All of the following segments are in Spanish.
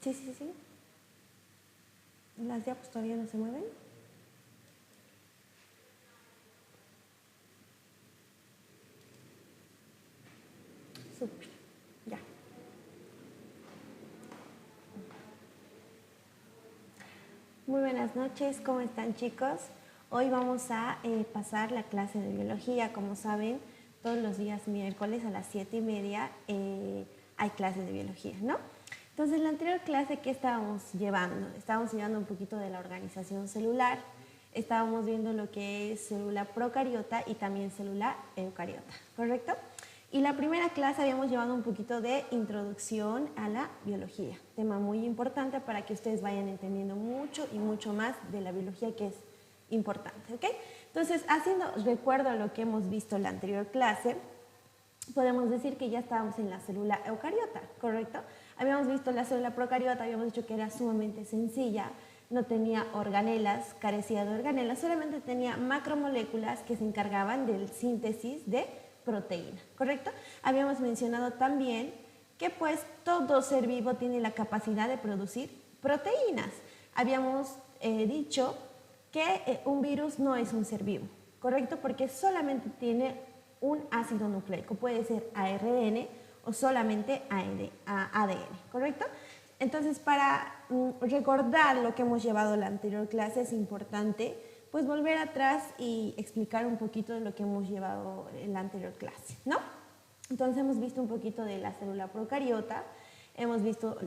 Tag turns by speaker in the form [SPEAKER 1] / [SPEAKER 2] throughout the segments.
[SPEAKER 1] Sí, sí, sí. ¿Las diapos todavía no se mueven? Súper, ya. Muy buenas noches, ¿cómo están chicos? Hoy vamos a pasar la clase de biología. Como saben, todos los días miércoles a las 7:30 hay clases de biología, ¿no? Entonces, en la anterior clase, ¿qué estábamos llevando? Estábamos llevando un poquito de la organización celular, estábamos viendo lo que es célula procariota y también célula eucariota, ¿correcto? Y la primera clase habíamos llevado un poquito de introducción a la biología, tema muy importante para que ustedes vayan entendiendo mucho y mucho más de la biología, que es importante, ¿ok? Entonces, haciendo recuerdo a lo que hemos visto en la anterior clase, podemos decir que ya estábamos en la célula eucariota, ¿correcto? Habíamos visto la célula procariota, habíamos dicho que era sumamente sencilla, no tenía organelas, carecía de organelas, solamente tenía macromoléculas que se encargaban del síntesis de proteína, ¿correcto? Habíamos mencionado también que pues todo ser vivo tiene la capacidad de producir proteínas. Habíamos dicho que un virus no es un ser vivo, ¿correcto? Porque solamente tiene un ácido nucleico, puede ser ARN o solamente ADN, ¿correcto? Entonces, para recordar lo que hemos llevado en la anterior clase, es importante pues volver atrás y explicar un poquito de lo que hemos llevado en la anterior clase, ¿no? Entonces hemos visto un poquito de la célula procariota, hemos visto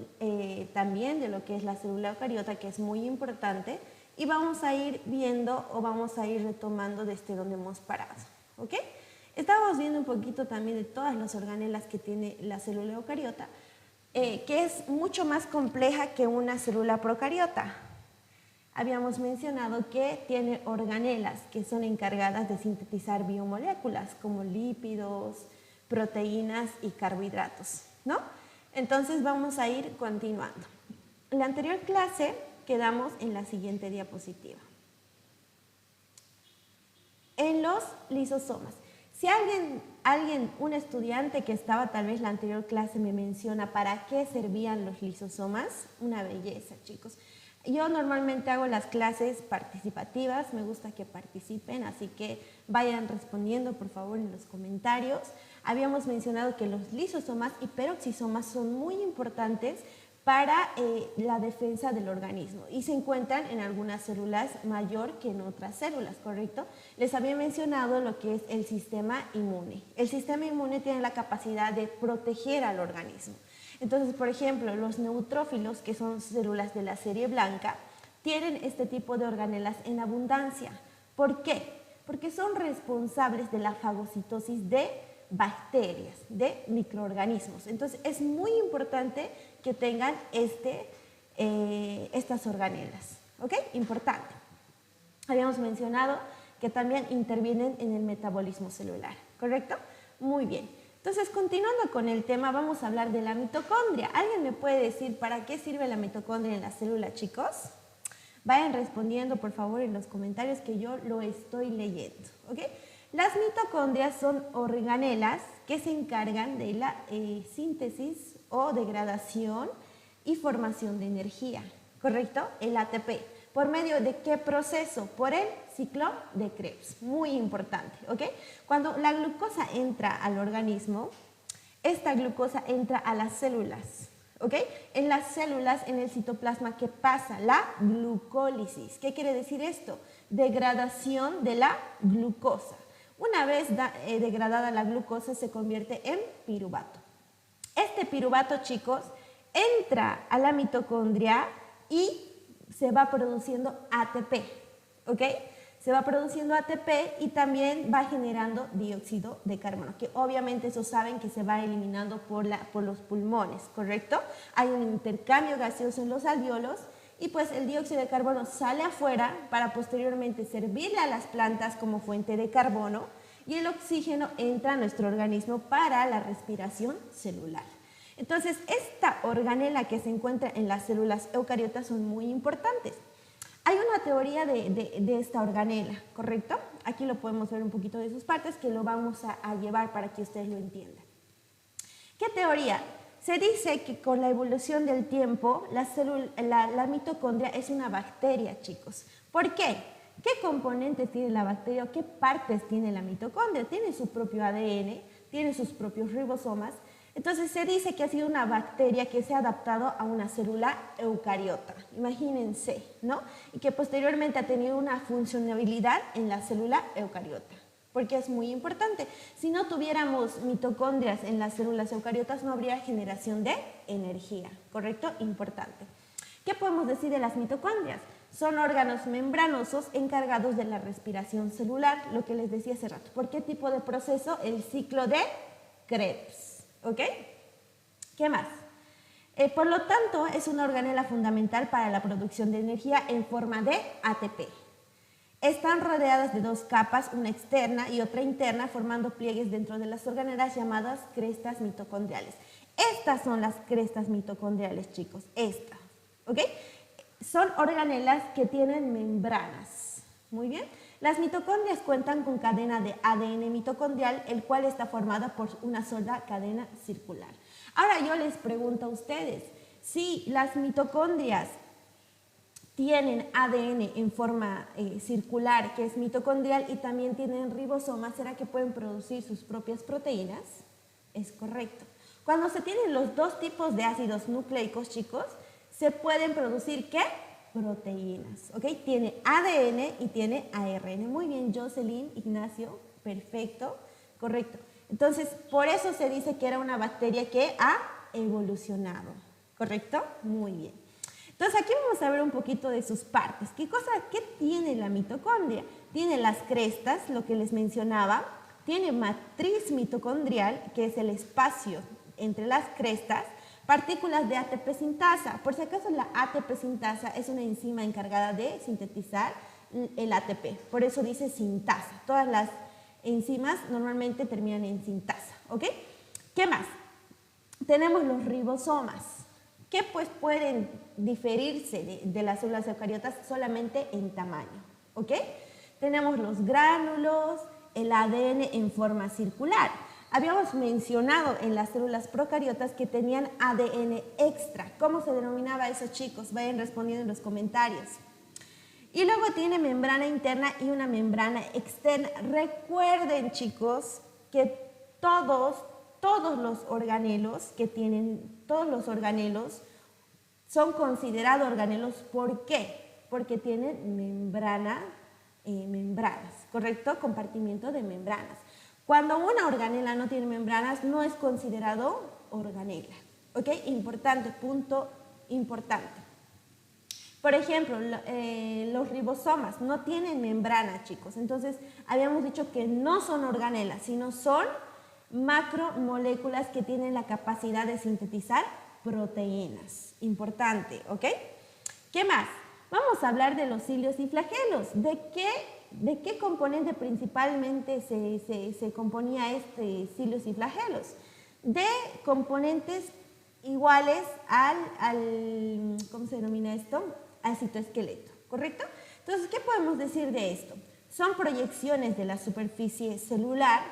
[SPEAKER 1] también de lo que es la célula eucariota, que es muy importante, y vamos a ir viendo o vamos a ir retomando desde donde hemos parado, ¿ok? Estábamos viendo un poquito también de todas las organelas que tiene la célula eucariota, que es mucho más compleja que una célula procariota. Habíamos mencionado que tiene organelas que son encargadas de sintetizar biomoléculas como lípidos, proteínas y carbohidratos, ¿no? Entonces vamos a ir continuando. En la anterior clase quedamos en la siguiente diapositiva. En los lisosomas. Si un estudiante que estaba tal vez la anterior clase me menciona para qué servían los lisosomas, una belleza, chicos. Yo normalmente hago las clases participativas, me gusta que participen, así que vayan respondiendo por favor en los comentarios. Habíamos mencionado que los lisosomas y peroxisomas son muy importantes para la defensa del organismo y se encuentran en algunas células mayor que en otras células, ¿correcto? Les había mencionado lo que es el sistema inmune. El sistema inmune tiene la capacidad de proteger al organismo. Entonces, por ejemplo, los neutrófilos, que son células de la serie blanca, tienen este tipo de organelas en abundancia. ¿Por qué? Porque son responsables de la fagocitosis de bacterias, de microorganismos. Entonces, es muy importante que tengan estas organelas, ¿ok? Importante. Habíamos mencionado que también intervienen en el metabolismo celular, ¿correcto? Muy bien. Entonces, continuando con el tema, vamos a hablar de la mitocondria. ¿Alguien me puede decir para qué sirve la mitocondria en la célula, chicos? Vayan respondiendo, por favor, en los comentarios que yo lo estoy leyendo, ¿ok? Las mitocondrias son organelas que se encargan de la síntesis o degradación y formación de energía, ¿correcto? El ATP. ¿Por medio de qué proceso? Por el ciclo de Krebs. Muy importante, ¿ok? Cuando la glucosa entra al organismo, esta glucosa entra a las células, ¿ok? En las células, en el citoplasma, ¿qué pasa? La glucólisis. ¿Qué quiere decir esto? Degradación de la glucosa. Una vez degradada la glucosa, se convierte en piruvato. Este piruvato, chicos, entra a la mitocondria y se va produciendo ATP, ¿ok? Se va produciendo ATP y también va generando dióxido de carbono, que obviamente eso saben que se va eliminando por los pulmones, ¿correcto? Hay un intercambio gaseoso en los alvéolos y pues el dióxido de carbono sale afuera para posteriormente servirle a las plantas como fuente de carbono y el oxígeno entra a nuestro organismo para la respiración celular. Entonces, esta organela que se encuentra en las células eucariotas son muy importantes. Hay una teoría de esta organela, ¿correcto? Aquí lo podemos ver un poquito de sus partes, que lo vamos a llevar para que ustedes lo entiendan. ¿Qué teoría? Se dice que con la evolución del tiempo, la mitocondria es una bacteria, chicos. ¿Por qué? ¿Qué componentes tiene la bacteria o qué partes tiene la mitocondria? Tiene su propio ADN, tiene sus propios ribosomas. Entonces se dice que ha sido una bacteria que se ha adaptado a una célula eucariota. Imagínense, ¿no? Y que posteriormente ha tenido una funcionalidad en la célula eucariota. Porque es muy importante. Si no tuviéramos mitocondrias en las células eucariotas, no habría generación de energía, ¿correcto? Importante. ¿Qué podemos decir de las mitocondrias? Son órganos membranosos encargados de la respiración celular, lo que les decía hace rato. ¿Por qué tipo de proceso? El ciclo de Krebs, ¿ok? ¿Qué más? Por lo tanto, es una organela fundamental para la producción de energía en forma de ATP. Están rodeadas de dos capas, una externa y otra interna, formando pliegues dentro de las organelas llamadas crestas mitocondriales. Estas son las crestas mitocondriales, chicos, estas, ¿ok? Son organelas que tienen membranas, muy bien. Las mitocondrias cuentan con cadena de ADN mitocondrial, el cual está formada por una sola cadena circular. Ahora yo les pregunto a ustedes, si las mitocondrias tienen ADN en forma circular, que es mitocondrial, y también tienen ribosomas, ¿será que pueden producir sus propias proteínas? Es correcto. Cuando se tienen los dos tipos de ácidos nucleicos, chicos, se pueden producir, ¿qué? Proteínas, ¿ok? Tiene ADN y tiene ARN. Muy bien, Jocelyn, Ignacio, perfecto, correcto. Entonces, por eso se dice que era una bacteria que ha evolucionado, ¿correcto? Muy bien. Entonces aquí vamos a ver un poquito de sus partes. ¿Qué tiene la mitocondria? Tiene las crestas, lo que les mencionaba. Tiene matriz mitocondrial, que es el espacio entre las crestas. Partículas de ATP sintasa. Por si acaso la ATP sintasa es una enzima encargada de sintetizar el ATP. Por eso dice sintasa. Todas las enzimas normalmente terminan en sintasa. ¿Ok? ¿Qué más? Tenemos los ribosomas, que pues pueden diferirse de las células eucariotas solamente en tamaño, ¿ok? Tenemos los gránulos, el ADN en forma circular. Habíamos mencionado en las células procariotas que tenían ADN extra. ¿Cómo se denominaba eso, chicos? Vayan respondiendo en los comentarios. Y luego tiene membrana interna y una membrana externa. Recuerden, chicos, que todos los organelos son considerados organelos. ¿Por qué? Porque tienen membranas, ¿correcto? Compartimiento de membranas. Cuando una organela no tiene membranas, no es considerado organela. ¿Ok? Importante, punto importante. Por ejemplo, los ribosomas no tienen membrana, chicos. Entonces, habíamos dicho que no son organelas, sino son macromoléculas que tienen la capacidad de sintetizar proteínas. Importante, ¿ok? ¿Qué más? Vamos a hablar de los cilios y flagelos. ¿De qué componente principalmente se componía cilios y flagelos? De componentes iguales al ¿cómo se denomina esto? Al citoesqueleto, ¿correcto? Entonces, ¿qué podemos decir de esto? Son proyecciones de la superficie celular,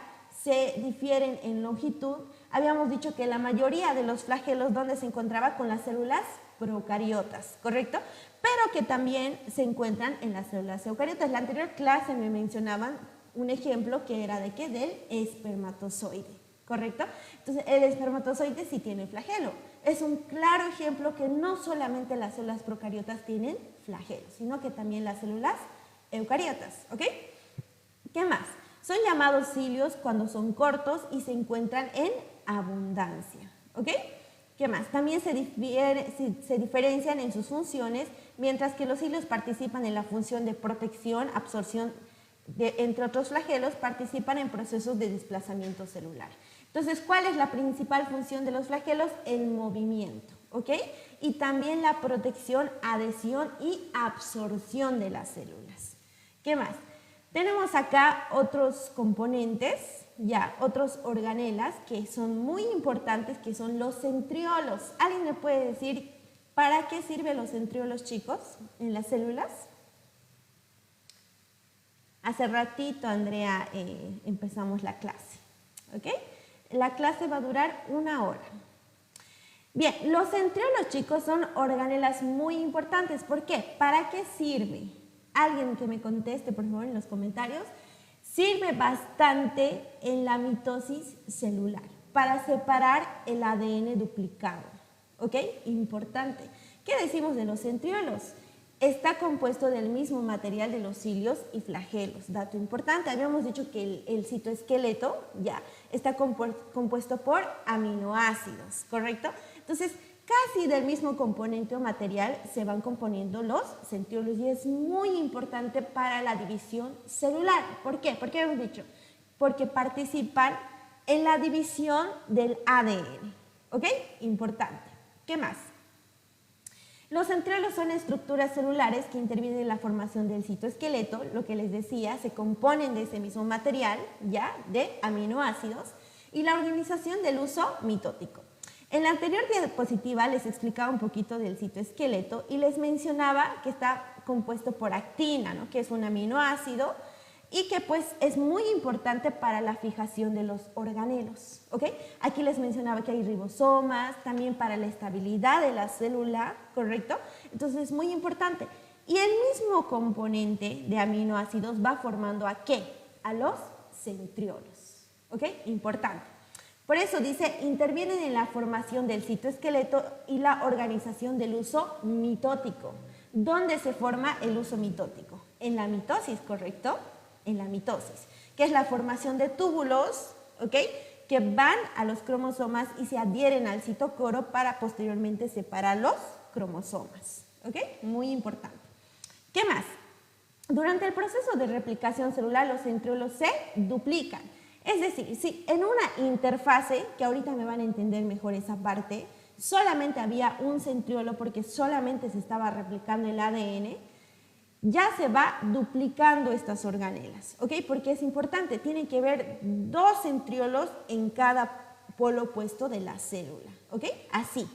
[SPEAKER 1] se difieren en longitud. Habíamos dicho que la mayoría de los flagelos, ¿dónde se encontraba? Con las células procariotas, ¿correcto? Pero que también se encuentran en las células eucariotas. En la anterior clase me mencionaban un ejemplo que era ¿de qué? Del espermatozoide, ¿correcto? Entonces, el espermatozoide sí tiene flagelo. Es un claro ejemplo que no solamente las células procariotas tienen flagelos, sino que también las células eucariotas, ¿ok? ¿Qué más? Son llamados cilios cuando son cortos y se encuentran en abundancia, ¿ok? ¿Qué más? También se diferencian en sus funciones, mientras que los cilios participan en la función de protección, absorción, entre otros flagelos, participan en procesos de desplazamiento celular. Entonces, ¿cuál es la principal función de los flagelos? El movimiento, ¿ok? Y también la protección, adhesión y absorción de las células. ¿Qué más? Tenemos acá otros componentes, otros organelas que son muy importantes, que son los centriolos. ¿Alguien me puede decir para qué sirven los centriolos, chicos, en las células? Hace ratito, Andrea, empezamos la clase, ¿ok? La clase va a durar 1 hora. Bien, los centriolos, chicos, son organelas muy importantes. ¿Por qué? ¿Para qué sirve? Alguien que me conteste, por favor, en los comentarios. Sirve bastante en la mitosis celular para separar el ADN duplicado. ¿Ok? Importante. ¿Qué decimos de los centriolos? Está compuesto del mismo material de los cilios y flagelos. Dato importante, habíamos dicho que el citoesqueleto ya está compuesto por aminoácidos, ¿correcto? Entonces, casi del mismo componente o material se van componiendo los centriolos y es muy importante para la división celular. ¿Por qué? ¿Por qué hemos dicho? Porque participan en la división del ADN. ¿Ok? Importante. ¿Qué más? Los centriolos son estructuras celulares que intervienen en la formación del citoesqueleto, lo que les decía, se componen de ese mismo material, ya, de aminoácidos, y la organización del uso mitótico. En la anterior diapositiva les explicaba un poquito del citoesqueleto y les mencionaba que está compuesto por actina, ¿no? Que es un aminoácido y que pues es muy importante para la fijación de los organelos, ¿ok? Aquí les mencionaba que hay ribosomas, también para la estabilidad de la célula, ¿correcto? Entonces es muy importante. Y el mismo componente de aminoácidos va formando ¿a qué? A los centriolos, ¿ok? Importante. Por eso dice, intervienen en la formación del citoesqueleto y la organización del uso mitótico. ¿Dónde se forma el uso mitótico? En la mitosis, ¿correcto? En la mitosis, que es la formación de túbulos, ¿ok? Que van a los cromosomas y se adhieren al citocoro para posteriormente separar los cromosomas, ¿ok? Muy importante. ¿Qué más? Durante el proceso de replicación celular, los centriolos se duplican. Es decir, si en una interfase, que ahorita me van a entender mejor esa parte, solamente había un centriolo porque solamente se estaba replicando el ADN, ya se va duplicando estas organelas, ¿ok? Porque es importante, tienen que haber 2 centriolos en cada polo opuesto de la célula, ¿ok? Así.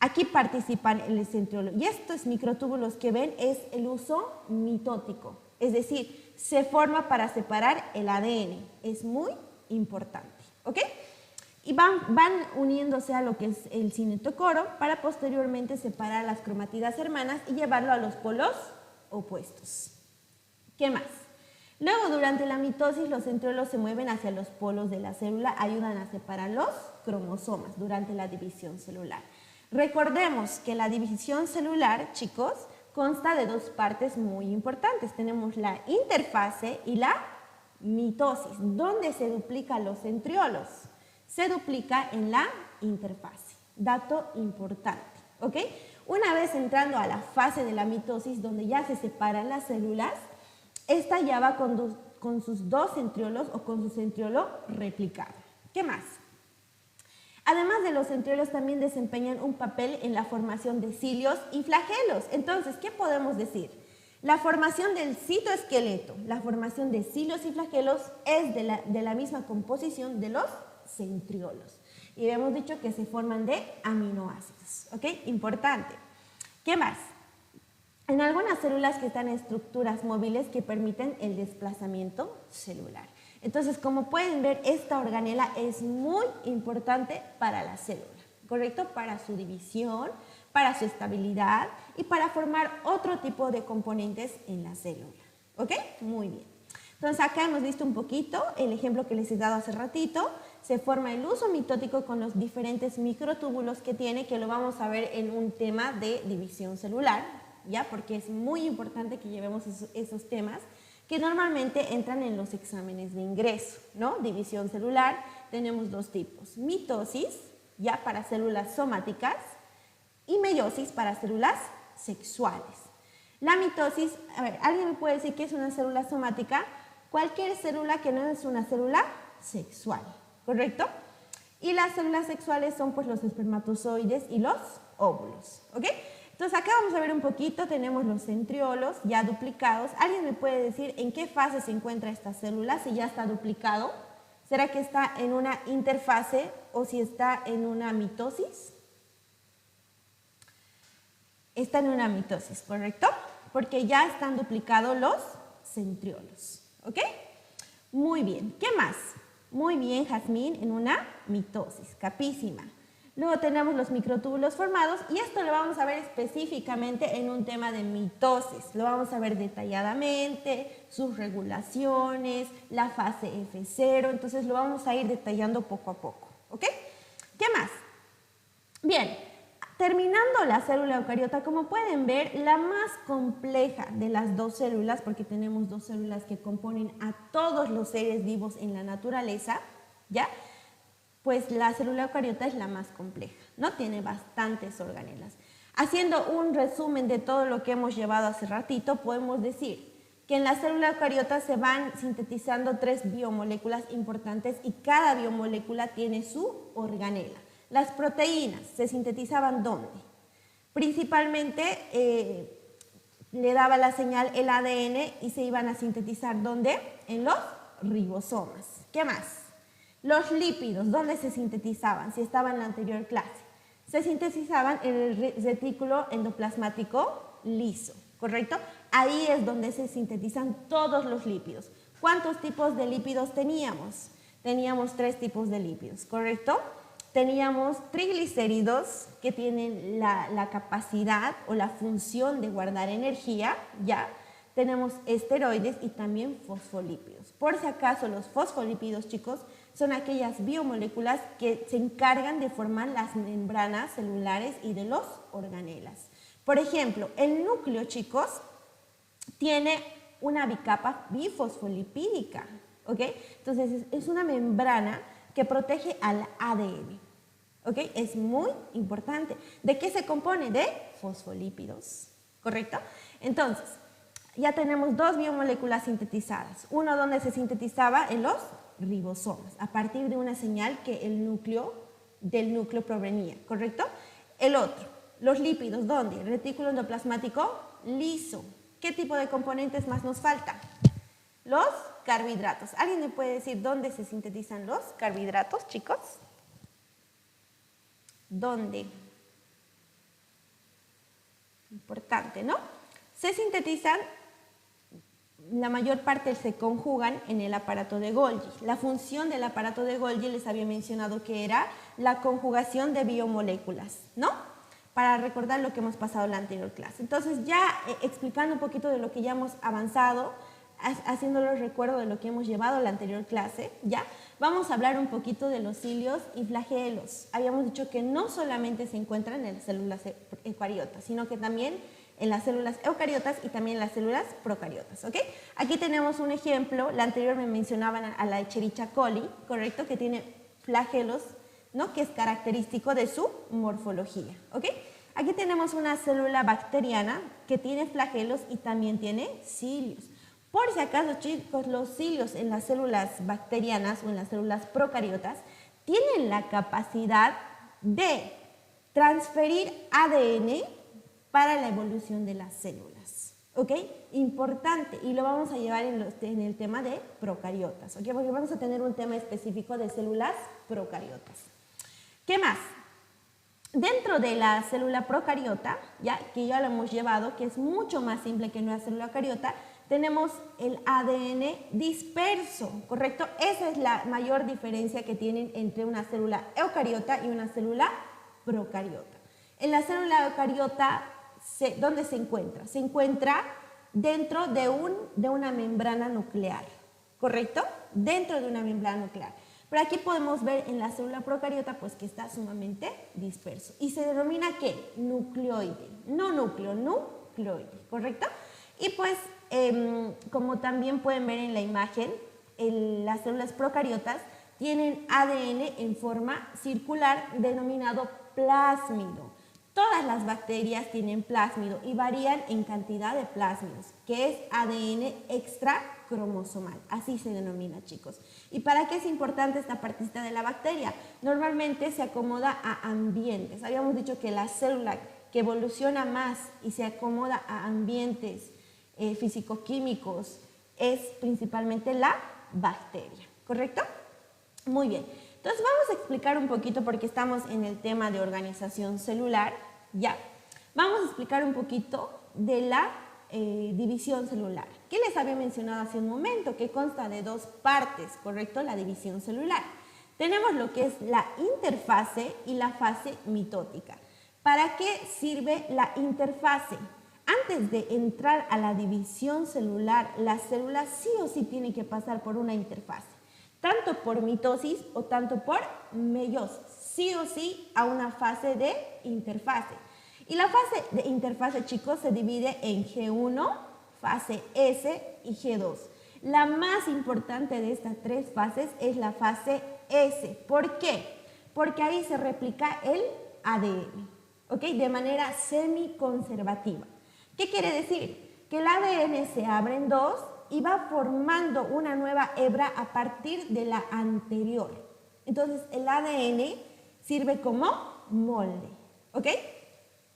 [SPEAKER 1] Aquí participan el centriolo. Y estos microtúbulos que ven es el uso mitótico, es decir, se forma para separar el ADN. Es muy importante, ¿ok? Y van uniéndose a lo que es el cinetocoro para posteriormente separar las cromatidas hermanas y llevarlo a los polos opuestos. ¿Qué más? Luego, durante la mitosis, los centriolos se mueven hacia los polos de la célula, ayudan a separar los cromosomas durante la división celular. Recordemos que la división celular, chicos, consta de 2 partes muy importantes. Tenemos la interfase y la mitosis. ¿Dónde se duplican los centriolos? Se duplica en la interfase. Dato importante, ¿ok? Una vez entrando a la fase de la mitosis, donde ya se separan las células, esta ya va con sus 2 centriolos o con su centriolo replicado. ¿Qué más? Además de los centriolos, también desempeñan un papel en la formación de cilios y flagelos. Entonces, ¿qué podemos decir? La formación del citoesqueleto, la formación de cilios y flagelos es de la misma composición de los centriolos. Y hemos dicho que se forman de aminoácidos, ¿ok? Importante. ¿Qué más? En algunas células que están en estructuras móviles que permiten el desplazamiento celular. Entonces, como pueden ver, esta organela es muy importante para la célula, ¿correcto? Para su división, para su estabilidad y para formar otro tipo de componentes en la célula, ¿ok? Muy bien. Entonces, acá hemos visto un poquito el ejemplo que les he dado hace ratito. Se forma el uso mitótico con los diferentes microtúbulos que tiene, que lo vamos a ver en un tema de división celular, ¿ya? Porque es muy importante que llevemos esos temas que normalmente entran en los exámenes de ingreso, ¿no? División celular, tenemos 2 tipos. Mitosis, ya para células somáticas, y meiosis para células sexuales. La mitosis, a ver, ¿alguien me puede decir qué es una célula somática? Cualquier célula que no es una célula sexual, ¿correcto? Y las células sexuales son pues los espermatozoides y los óvulos, ¿ok? Entonces acá vamos a ver un poquito, tenemos los centriolos ya duplicados. ¿Alguien me puede decir en qué fase se encuentra esta célula? Si ya está duplicado, ¿será que está en una interfase o si está en una mitosis? Está en una mitosis, ¿correcto? Porque ya están duplicados los centriolos, ¿ok? Muy bien, ¿qué más? Muy bien, Jazmín, en una mitosis, capísima. Luego tenemos los microtúbulos formados y esto lo vamos a ver específicamente en un tema de mitosis. Lo vamos a ver detalladamente, sus regulaciones, la fase F0, entonces lo vamos a ir detallando poco a poco, ¿ok? ¿Qué más? Bien, terminando la célula eucariota, como pueden ver, la más compleja de las dos células, porque tenemos dos células que componen a todos los seres vivos en la naturaleza, ¿ya? Pues la célula eucariota es la más compleja, ¿no? Tiene bastantes organelas. Haciendo un resumen de todo lo que hemos llevado hace ratito, podemos decir que en la célula eucariota se van sintetizando 3 biomoléculas importantes y cada biomolécula tiene su organela. Las proteínas se sintetizaban ¿dónde? Principalmente le daba la señal el ADN y se iban a sintetizar ¿dónde? En los ribosomas. ¿Qué más? Los lípidos, ¿dónde se sintetizaban? Si estaba en la anterior clase. Se sintetizaban en el retículo endoplasmático liso, ¿correcto? Ahí es donde se sintetizan todos los lípidos. ¿Cuántos tipos de lípidos teníamos? Teníamos 3 tipos de lípidos, ¿correcto? Teníamos triglicéridos que tienen la capacidad o la función de guardar energía, ¿ya? Tenemos esteroides y también fosfolípidos. Por si acaso, los fosfolípidos, chicos, son aquellas biomoléculas que se encargan de formar las membranas celulares y de los organelas. Por ejemplo, el núcleo, chicos, tiene una bicapa bifosfolipídica, ¿ok? Entonces, es una membrana que protege al ADN, ¿ok? Es muy importante. ¿De qué se compone? De fosfolípidos, ¿correcto? Entonces, ya tenemos 2 biomoléculas sintetizadas. Uno donde se sintetizaba en los ribosomas, a partir de una señal que del núcleo provenía, ¿correcto? El otro, los lípidos, ¿dónde? El retículo endoplasmático liso. ¿Qué tipo de componentes más nos faltan? Los carbohidratos. ¿Alguien me puede decir dónde se sintetizan los carbohidratos, chicos? ¿Dónde? Importante, ¿no? Se sintetizan, la mayor parte se conjugan en el aparato de Golgi. La función del aparato de Golgi les había mencionado que era la conjugación de biomoléculas, ¿no? Para recordar lo que hemos pasado en la anterior clase. Entonces, ya explicando un poquito de lo que ya hemos avanzado, haciéndolos recuerdo de lo que hemos llevado en la anterior clase, ya, vamos a hablar un poquito de los cilios y flagelos. Habíamos dicho que no solamente se encuentran en las células eucariotas, sino que también en las células eucariotas y también en las células procariotas, ¿ok? Aquí tenemos un ejemplo, la anterior me mencionaban a la Escherichia coli, ¿correcto? Que tiene flagelos, ¿no? Que es característico de su morfología, ¿ok? Aquí tenemos una célula bacteriana que tiene flagelos y también tiene cilios. Por si acaso, chicos, los cilios en las células bacterianas o en las células procariotas tienen la capacidad de transferir ADN para la evolución de las células, ¿ok? Importante, y lo vamos a llevar en el tema de procariotas, ¿ok? Porque vamos a tener un tema específico de células procariotas. ¿Qué más? Dentro de la célula procariota, ya que ya lo hemos llevado, que es mucho más simple que una célula eucariota, tenemos el ADN disperso, ¿correcto? Esa es la mayor diferencia que tienen entre una célula eucariota y una célula procariota. En la célula eucariota, ¿dónde se encuentra? Se encuentra dentro de una membrana nuclear, ¿correcto? Dentro de una membrana nuclear. Pero aquí podemos ver en la célula procariota pues que está sumamente disperso. ¿Y se denomina qué? Nucleoide. No núcleo, nucleoide, ¿correcto? Y pues, como también pueden ver en la imagen, las células procariotas tienen ADN en forma circular denominado plásmido. Todas las bacterias tienen plásmido y varían en cantidad de plásmidos, que es ADN extracromosomal, así se denomina, chicos. ¿Y para qué es importante esta partecita de la bacteria? Normalmente se acomoda a ambientes. Habíamos dicho que la célula que evoluciona más y se acomoda a ambientes físico-químicos es principalmente la bacteria, ¿correcto? Muy bien. Entonces vamos a explicar un poquito, porque estamos en el tema de organización celular, ¿ya? Vamos a explicar un poquito de la división celular, que les había mencionado hace un momento, que consta de dos partes, ¿correcto? La división celular. Tenemos lo que es la interfase y la fase mitótica. ¿Para qué sirve la interfase? Antes de entrar a la división celular, la célula sí o sí tiene que pasar por una interfase, tanto por mitosis o tanto por meiosis, sí o sí a una fase de interfase. Y la fase de interfase, chicos, se divide en G1, fase S y G2. La más importante de estas tres fases es la fase S. ¿Por qué? Porque ahí se replica el ADN, ¿ok? De manera semiconservativa. ¿Qué quiere decir? Que el ADN se abre en dos y va formando una nueva hebra a partir de la anterior. Entonces, el ADN sirve como molde, ¿ok?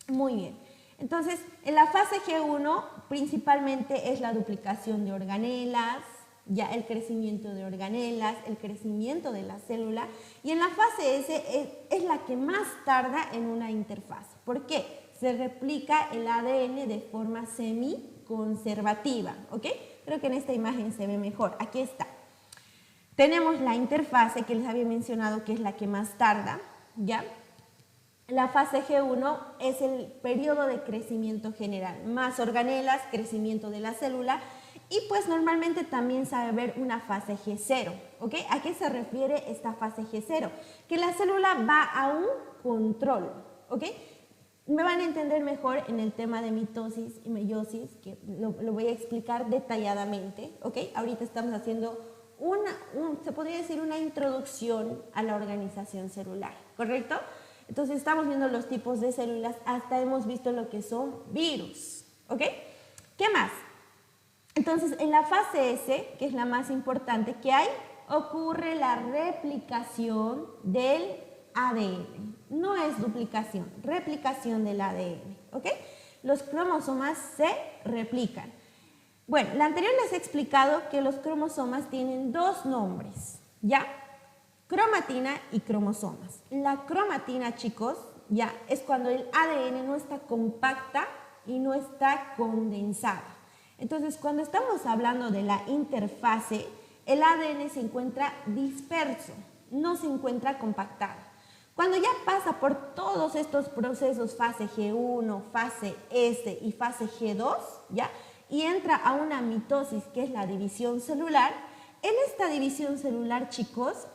[SPEAKER 1] Muy bien. Entonces, en la fase G1 principalmente es la duplicación de organelas, ya el crecimiento de organelas, el crecimiento de la célula, y en la fase S es la que más tarda en una interfase. ¿Por qué? Se replica el ADN de forma semiconservativa, ¿ok? Creo que en esta imagen se ve mejor. Aquí está. Tenemos la interfase que les había mencionado, que es la que más tarda, ¿ya? La fase G1 es el periodo de crecimiento general, más organelas, crecimiento de la célula, y pues normalmente también sabe ver una fase G0, ¿ok? ¿A qué se refiere esta fase G0? Que la célula va a un control, ¿ok? Me van a entender mejor en el tema de mitosis y meiosis, que lo voy a explicar detalladamente, ¿ok? Ahorita estamos haciendo se podría decir una introducción a la organización celular, ¿correcto? Entonces estamos viendo los tipos de células, hasta hemos visto lo que son virus, ¿ok? ¿Qué más? Entonces en la fase S, que es la más importante que hay, ocurre la replicación del ADN. No es duplicación, replicación del ADN, ¿ok? Los cromosomas se replican. Bueno, la anterior les he explicado que los cromosomas tienen dos nombres, ¿ya? Cromatina y cromosomas. La cromatina, chicos, ya es cuando el ADN no está compacta y no está condensada. Entonces, cuando estamos hablando de la interfase, el ADN se encuentra disperso, no se encuentra compactado. Cuando ya pasa por todos estos procesos, fase G1, fase S y fase G2, ¿ya? Y entra a una mitosis, que es la división celular, en esta división celular, chicos,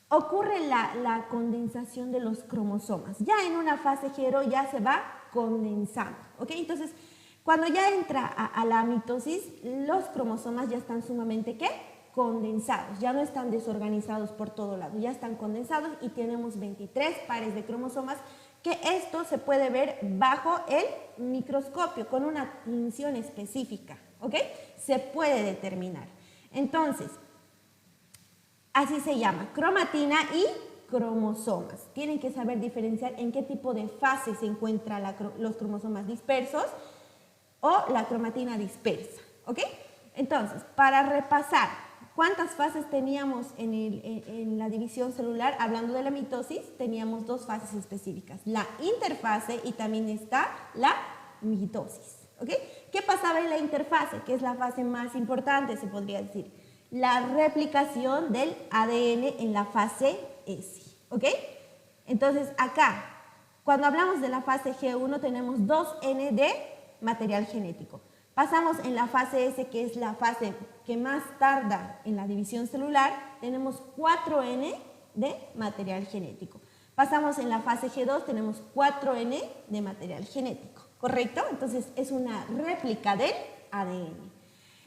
[SPEAKER 1] ocurre la condensación de los cromosomas. Ya en una fase G0 ya se va condensando, ¿ok? Entonces, cuando ya entra a la mitosis, los cromosomas ya están sumamente, ¿qué? Condensados, ya no están desorganizados por todo lado, ya están condensados y tenemos 23 pares de cromosomas, que esto se puede ver bajo el microscopio con una tinción específica, ¿ok? Se puede determinar. Entonces, así se llama, cromatina y cromosomas. Tienen que saber diferenciar en qué tipo de fase se encuentran los cromosomas dispersos o la cromatina dispersa, ¿ok? Entonces, para repasar, ¿cuántas fases teníamos en la división celular? Hablando de la mitosis, teníamos dos fases específicas, la interfase y también está la mitosis, ¿ok? ¿Qué pasaba en la interfase? Que es la fase más importante, se podría decir. La replicación del ADN en la fase S, ¿ok? Entonces acá, cuando hablamos de la fase G1 tenemos 2N de material genético. Pasamos en la fase S, que es la fase que más tarda en la división celular, tenemos 4N de material genético. Pasamos en la fase G2, tenemos 4N de material genético, ¿correcto? Entonces es una réplica del ADN.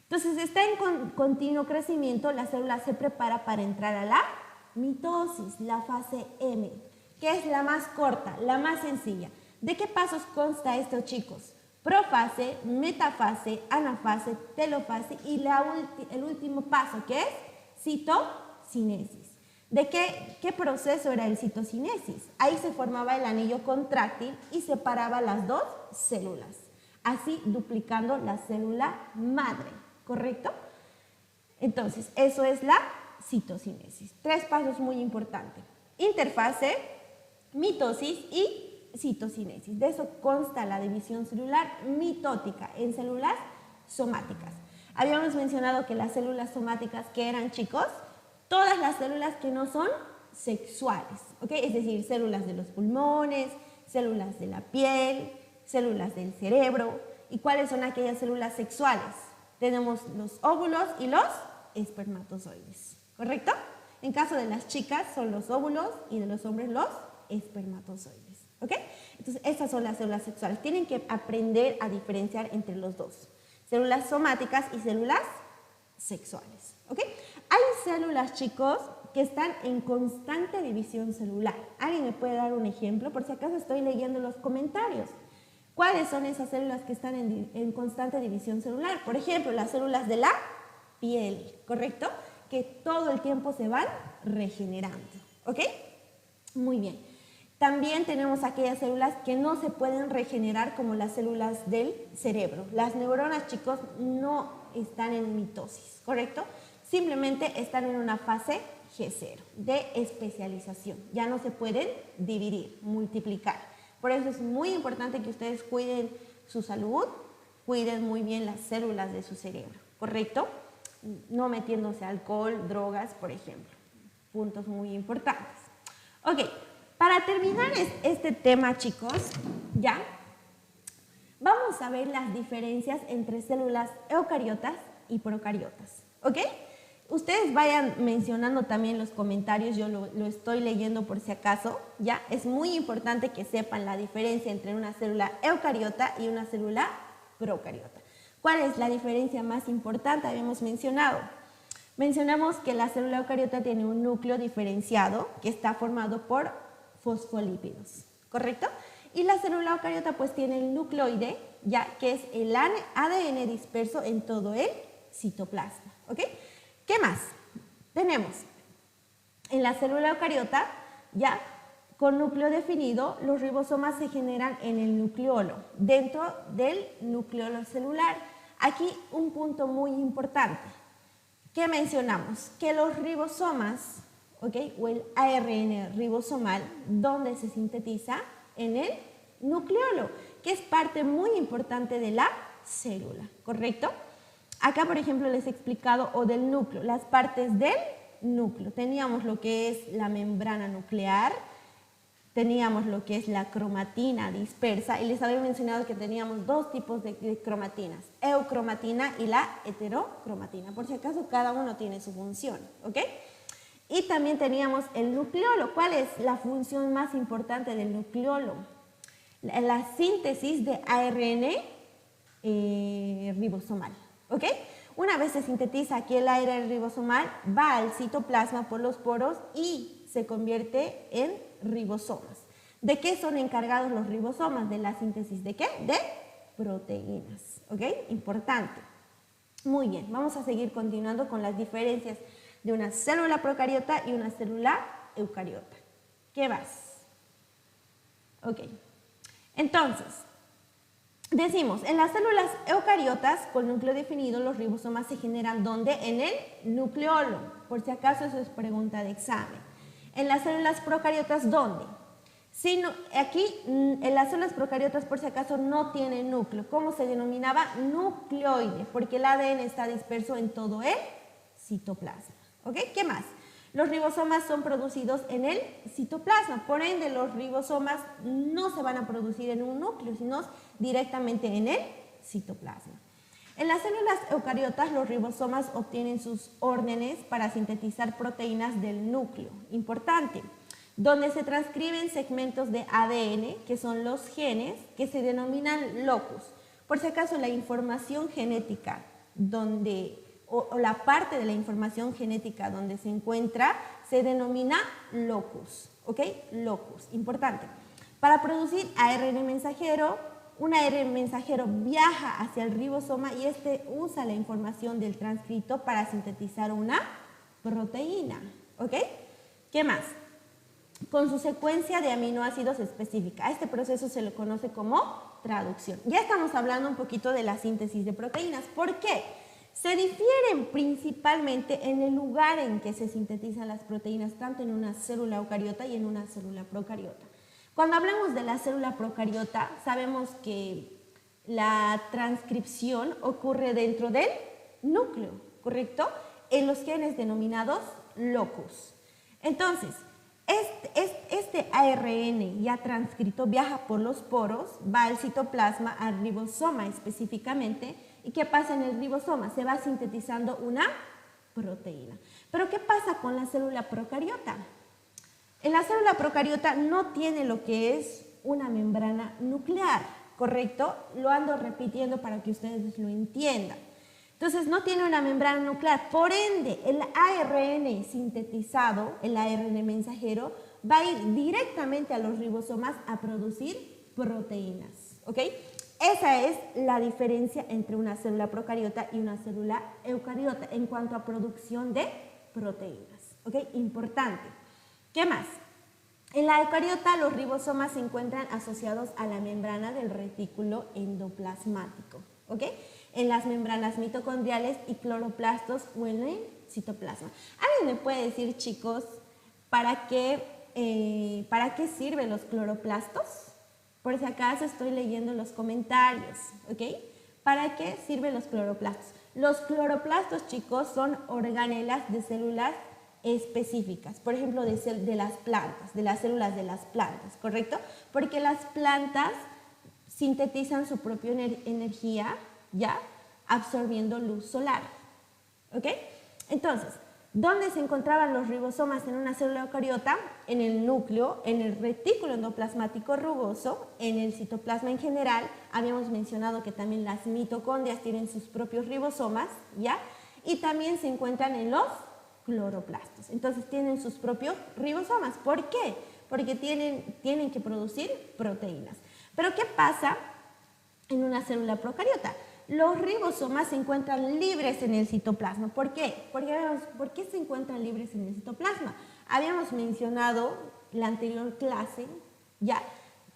[SPEAKER 1] Entonces está en continuo crecimiento, la célula se prepara para entrar a la mitosis, la fase M, que es la más corta, la más sencilla. ¿De qué pasos consta esto, chicos? Profase, metafase, anafase, telofase y el último paso, que es citocinesis. ¿De qué proceso era el citocinesis? Ahí se formaba el anillo contráctil y separaba las dos células, así duplicando la célula madre, ¿correcto? Entonces, eso es la citocinesis. Tres pasos muy importantes: interfase, mitosis y citocinesis. De eso consta la división celular mitótica en células somáticas. Habíamos mencionado que las células somáticas, que eran, chicos, todas las células que no son sexuales, ¿ok? Es decir, células de los pulmones, células de la piel, células del cerebro. ¿Y cuáles son aquellas células sexuales? Tenemos los óvulos y los espermatozoides, ¿correcto? En caso de las chicas son los óvulos y de los hombres los espermatozoides, ¿ok? Entonces, estas son las células sexuales. Tienen que aprender a diferenciar entre los dos. Células somáticas y células sexuales, ¿ok? Hay células, chicos, que están en constante división celular. ¿Alguien me puede dar un ejemplo? Por si acaso estoy leyendo los comentarios. ¿Cuáles son esas células que están en constante división celular? Por ejemplo, las células de la piel, ¿correcto? Que todo el tiempo se van regenerando, ¿ok? Muy bien. También tenemos aquellas células que no se pueden regenerar, como las células del cerebro. Las neuronas, chicos, no están en mitosis, ¿correcto? Simplemente están en una fase G0 de especialización. Ya no se pueden dividir, multiplicar. Por eso es muy importante que ustedes cuiden su salud, cuiden muy bien las células de su cerebro, ¿correcto? No metiéndose alcohol, drogas, por ejemplo. Puntos muy importantes. Ok, para terminar este tema, chicos, ya, vamos a ver las diferencias entre células eucariotas y procariotas, ¿ok? Ustedes vayan mencionando también los comentarios, yo lo estoy leyendo por si acaso, ¿ya? Es muy importante que sepan la diferencia entre una célula eucariota y una célula procariota. ¿Cuál es la diferencia más importante? Habíamos mencionado. Mencionamos que la célula eucariota tiene un núcleo diferenciado que está formado por fosfolípidos, ¿correcto? Y la célula eucariota pues tiene el nucleoide, ya, que es el ADN disperso en todo el citoplasma, ¿ok? ¿Qué más? Tenemos en la célula eucariota, ya, con núcleo definido, los ribosomas se generan en el nucleolo, dentro del nucleolo celular. Aquí un punto muy importante. ¿Qué mencionamos? Que los ribosomas, ¿ok? O el ARN ribosomal, ¿dónde se sintetiza? En el nucleolo, que es parte muy importante de la célula, ¿correcto? Acá, por ejemplo, les he explicado, o del núcleo, las partes del núcleo. Teníamos lo que es la membrana nuclear, teníamos lo que es la cromatina dispersa, y les había mencionado que teníamos dos tipos de cromatinas, eucromatina y la heterocromatina. Por si acaso, cada uno tiene su función, ¿ok? Y también teníamos el nucleolo. ¿Cuál es la función más importante del nucleolo? La síntesis de ARN ribosomal, ¿ok? Una vez se sintetiza aquí el ARN ribosomal, va al citoplasma por los poros y se convierte en ribosomas. ¿De qué son encargados los ribosomas? De la síntesis ¿de qué? De proteínas, ¿ok? Importante. Muy bien, vamos a seguir continuando con las diferencias de una célula procariota y una célula eucariota. ¿Qué más? Ok. Entonces, decimos, en las células eucariotas con núcleo definido, los ribosomas se generan ¿dónde? En el nucleolo. Por si acaso, eso es pregunta de examen. En las células procariotas, ¿dónde? Si no, aquí, en las células procariotas, por si acaso, no tienen núcleo. ¿Cómo se denominaba? Nucleoide, porque el ADN está disperso en todo el citoplasma. ¿Ok? ¿Qué más? Los ribosomas son producidos en el citoplasma, por ende los ribosomas no se van a producir en un núcleo, sino directamente en el citoplasma. En las células eucariotas, los ribosomas obtienen sus órdenes para sintetizar proteínas del núcleo, importante, donde se transcriben segmentos de ADN, que son los genes, que se denominan locus. Por si acaso, la información genética o la parte de la información genética donde se encuentra se denomina locus, ¿ok? Locus, importante. Para producir ARN mensajero, un ARN mensajero viaja hacia el ribosoma y este usa la información del transcrito para sintetizar una proteína, ¿ok? ¿Qué más? Con su secuencia de aminoácidos específica. A este proceso se le conoce como traducción. Ya estamos hablando un poquito de la síntesis de proteínas. ¿Por qué? Se difieren principalmente en el lugar en que se sintetizan las proteínas, tanto en una célula eucariota y en una célula procariota. Cuando hablamos de la célula procariota, sabemos que la transcripción ocurre dentro del núcleo, ¿correcto? En los genes denominados locus. Entonces, este ARN ya transcrito viaja por los poros, va al citoplasma, al ribosoma específicamente. ¿Y qué pasa en el ribosoma? Se va sintetizando una proteína. Pero ¿qué pasa con la célula procariota? En la célula procariota no tiene lo que es una membrana nuclear, ¿correcto? Lo ando repitiendo para que ustedes lo entiendan. Entonces, no tiene una membrana nuclear, por ende, el ARN sintetizado, el ARN mensajero, va a ir directamente a los ribosomas a producir proteínas, ¿ok? Esa es la diferencia entre una célula procariota y una célula eucariota en cuanto a producción de proteínas, ¿ok? Importante. ¿Qué más? En la eucariota los ribosomas se encuentran asociados a la membrana del retículo endoplasmático, ¿ok? En las membranas mitocondriales y cloroplastos o en el citoplasma. ¿Alguien me puede decir, chicos, para qué sirven los cloroplastos? Por si acaso estoy leyendo los comentarios, ¿ok? ¿Para qué sirven los cloroplastos? Los cloroplastos, chicos, son organelas de células específicas, por ejemplo, de las plantas, de las células de las plantas, ¿correcto? Porque las plantas sintetizan su propia energía, ¿ya? Absorbiendo luz solar, ¿ok? Entonces, ¿dónde se encontraban los ribosomas en una célula eucariota? En el núcleo, en el retículo endoplasmático rugoso, en el citoplasma en general. Habíamos mencionado que también las mitocondrias tienen sus propios ribosomas, ¿ya? Y también se encuentran en los cloroplastos. Entonces tienen sus propios ribosomas. ¿Por qué? Porque tienen que producir proteínas. Pero ¿qué pasa en una célula procariota? Los ribosomas se encuentran libres en el citoplasma. ¿Por qué? ¿Por qué se encuentran libres en el citoplasma? Habíamos mencionado en la anterior clase, ya,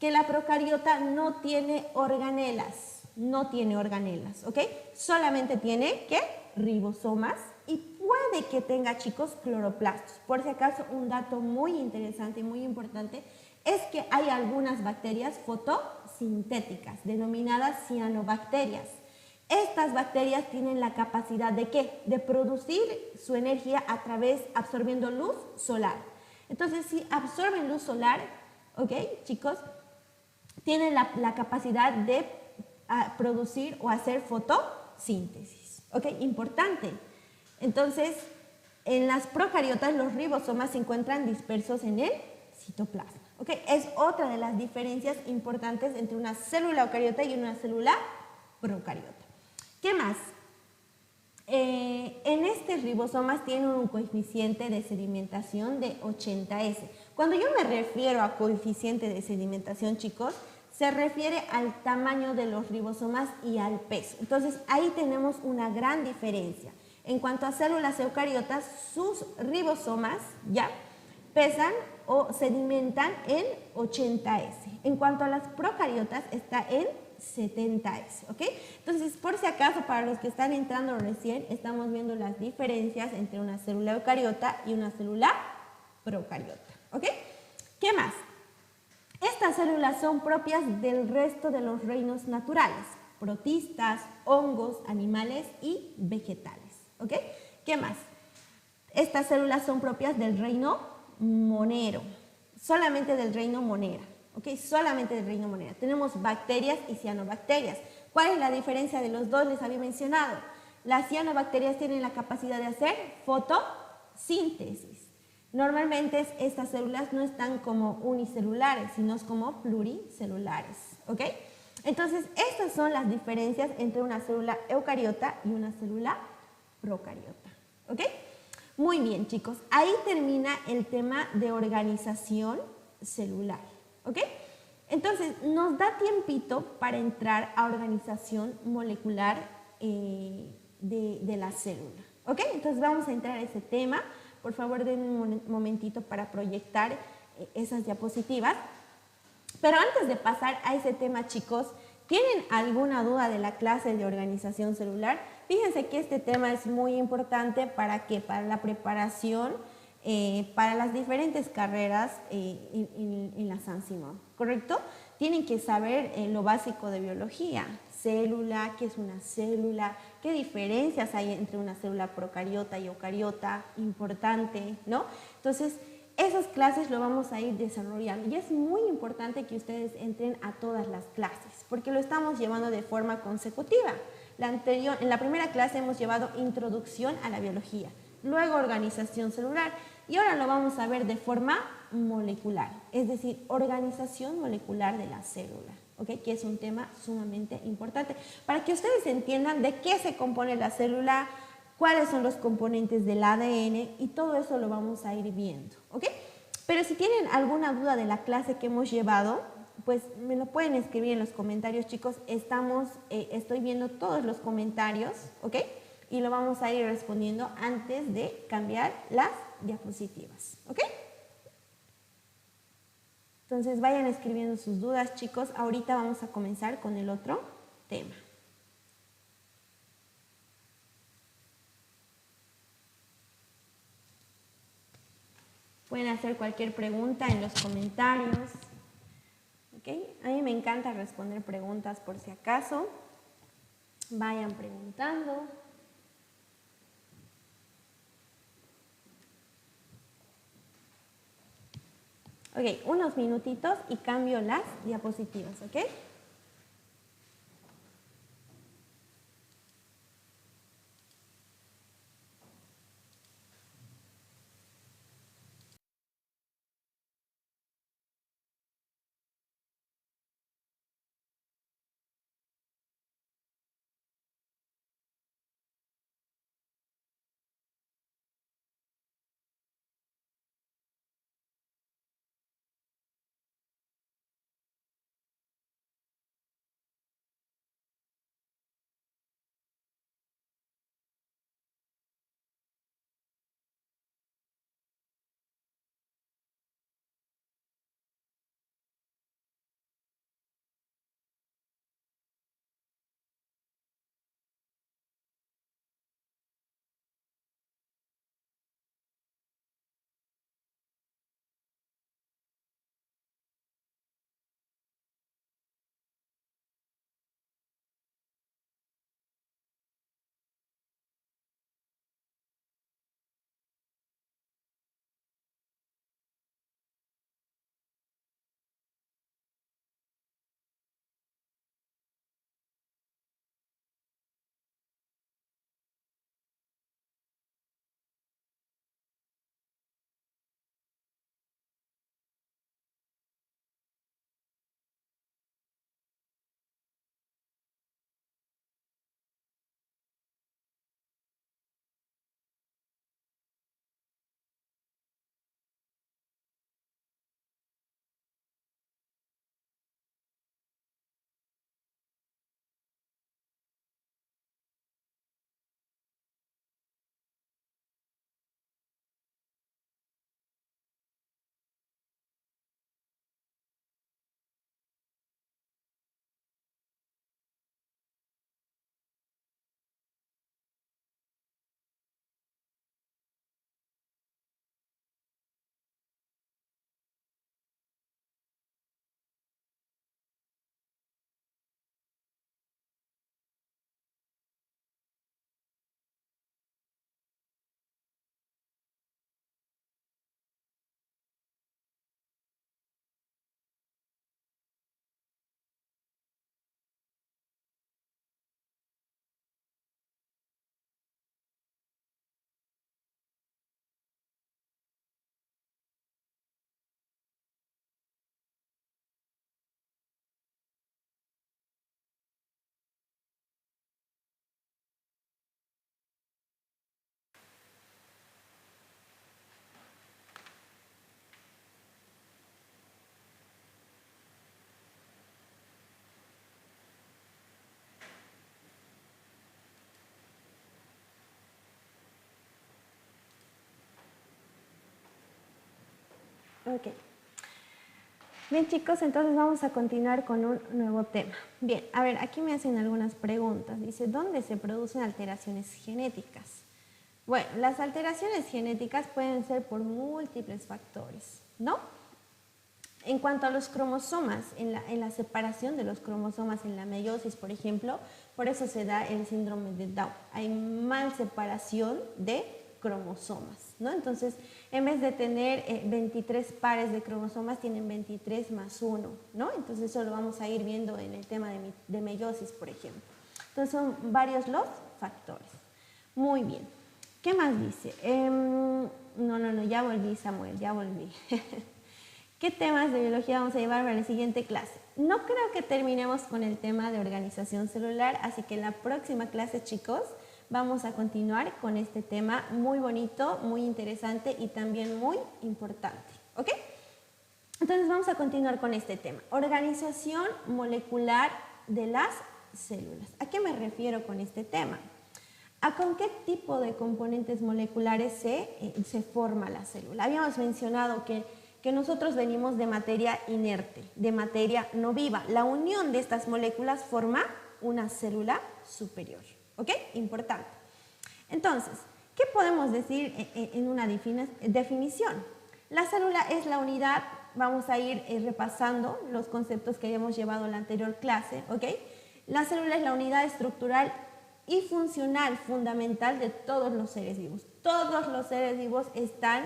[SPEAKER 1] que la procariota no tiene organelas. No tiene organelas, ¿ok? Solamente tiene, ¿qué? Ribosomas. Y puede que tenga, chicos, cloroplastos. Por si acaso, un dato muy interesante y muy importante es que hay algunas bacterias fotosintéticas, denominadas cianobacterias. Estas bacterias tienen la capacidad de ¿qué? De producir su energía absorbiendo luz solar. Entonces, si absorben luz solar, ¿ok, chicos? Tienen la capacidad de producir o hacer fotosíntesis, ¿ok? Importante. Entonces, en las procariotas los ribosomas se encuentran dispersos en el citoplasma, ¿ok? Es otra de las diferencias importantes entre una célula eucariota y una célula procariota. ¿Qué más? En estos ribosomas tienen un coeficiente de sedimentación de 80S. Cuando yo me refiero a coeficiente de sedimentación, chicos, se refiere al tamaño de los ribosomas y al peso. Entonces, ahí tenemos una gran diferencia. En cuanto a células eucariotas, sus ribosomas ya pesan o sedimentan en 80S. En cuanto a las procariotas, está en 70S, ¿ok? Entonces, por si acaso, para los que están entrando recién, estamos viendo las diferencias entre una célula eucariota y una célula procariota, ¿ok? ¿Qué más? Estas células son propias del resto de los reinos naturales, protistas, hongos, animales y vegetales. ¿Ok? ¿Qué más? Estas células son propias del reino monero, solamente del reino monera, ¿ok? Solamente del reino monera. Tenemos bacterias y cianobacterias. ¿Cuál es la diferencia de los dos? Les había mencionado. Las cianobacterias tienen la capacidad de hacer fotosíntesis. Normalmente estas células no están como unicelulares, sino como pluricelulares, ¿ok? Entonces, estas son las diferencias entre una célula eucariota y una célula procariota, ¿ok? Muy bien, chicos, ahí termina el tema de organización celular, ¿ok? Entonces, nos da tiempito para entrar a organización molecular de la célula, ¿ok? Entonces, vamos a entrar a ese tema. Por favor, denme un momentito para proyectar esas diapositivas. Pero antes de pasar a ese tema, chicos, ¿tienen alguna duda de la clase de organización celular? Fíjense que este tema es muy importante para la preparación para las diferentes carreras en la San Simón, ¿correcto? Tienen que saber lo básico de biología, célula, qué es una célula, qué diferencias hay entre una célula procariota y eucariota, importante, ¿no? Entonces, esas clases lo vamos a ir desarrollando y es muy importante que ustedes entren a todas las clases porque lo estamos llevando de forma consecutiva. En la primera clase hemos llevado introducción a la biología, luego organización celular y ahora lo vamos a ver de forma molecular, es decir, organización molecular de la célula, ¿ok? Que es un tema sumamente importante para que ustedes entiendan de qué se compone la célula, cuáles son los componentes del ADN y todo eso lo vamos a ir viendo, ¿ok? Pero si tienen alguna duda de la clase que hemos llevado, pues me lo pueden escribir en los comentarios, chicos. Estoy viendo todos los comentarios, ¿ok? Y lo vamos a ir respondiendo antes de cambiar las diapositivas, ¿ok? Entonces vayan escribiendo sus dudas, chicos. Ahorita vamos a comenzar con el otro tema. Pueden hacer cualquier pregunta en los comentarios. ¿Okay? A mí me encanta responder preguntas por si acaso. Vayan preguntando. Ok, unos minutitos y cambio las diapositivas, ¿ok? Ok. Bien, chicos, entonces vamos a continuar con un nuevo tema. Bien, a ver, aquí me hacen algunas preguntas. Dice, ¿dónde se producen alteraciones genéticas? Bueno, las alteraciones genéticas pueden ser por múltiples factores, ¿no? En cuanto a los cromosomas, en la separación de los cromosomas en la meiosis, por ejemplo, por eso se da el síndrome de Down. Hay mal separación de cromosomas, ¿no? Entonces, en vez de tener 23 pares de cromosomas, tienen 23 más 1, ¿no? Entonces, eso lo vamos a ir viendo en el tema de meiosis, por ejemplo. Entonces, son varios los factores. Muy bien. ¿Qué más dice? No, ya volví, Samuel, ya volví. ¿Qué temas de biología vamos a llevar para la siguiente clase? No creo que terminemos con el tema de organización celular, así que en la próxima clase, chicos, vamos a continuar con este tema muy bonito, muy interesante y también muy importante, ¿ok? Entonces vamos a continuar con este tema, organización molecular de las células. ¿A qué me refiero con este tema? ¿A con qué tipo de componentes moleculares se forma la célula? Habíamos mencionado que nosotros venimos de materia inerte, de materia no viva. La unión de estas moléculas forma una célula superior, ¿ok? Importante. Entonces, ¿qué podemos decir en una definición? La célula es la unidad, vamos a ir repasando los conceptos que hayamos llevado en la anterior clase, ¿ok? La célula es la unidad estructural y funcional fundamental de todos los seres vivos. Todos los seres vivos están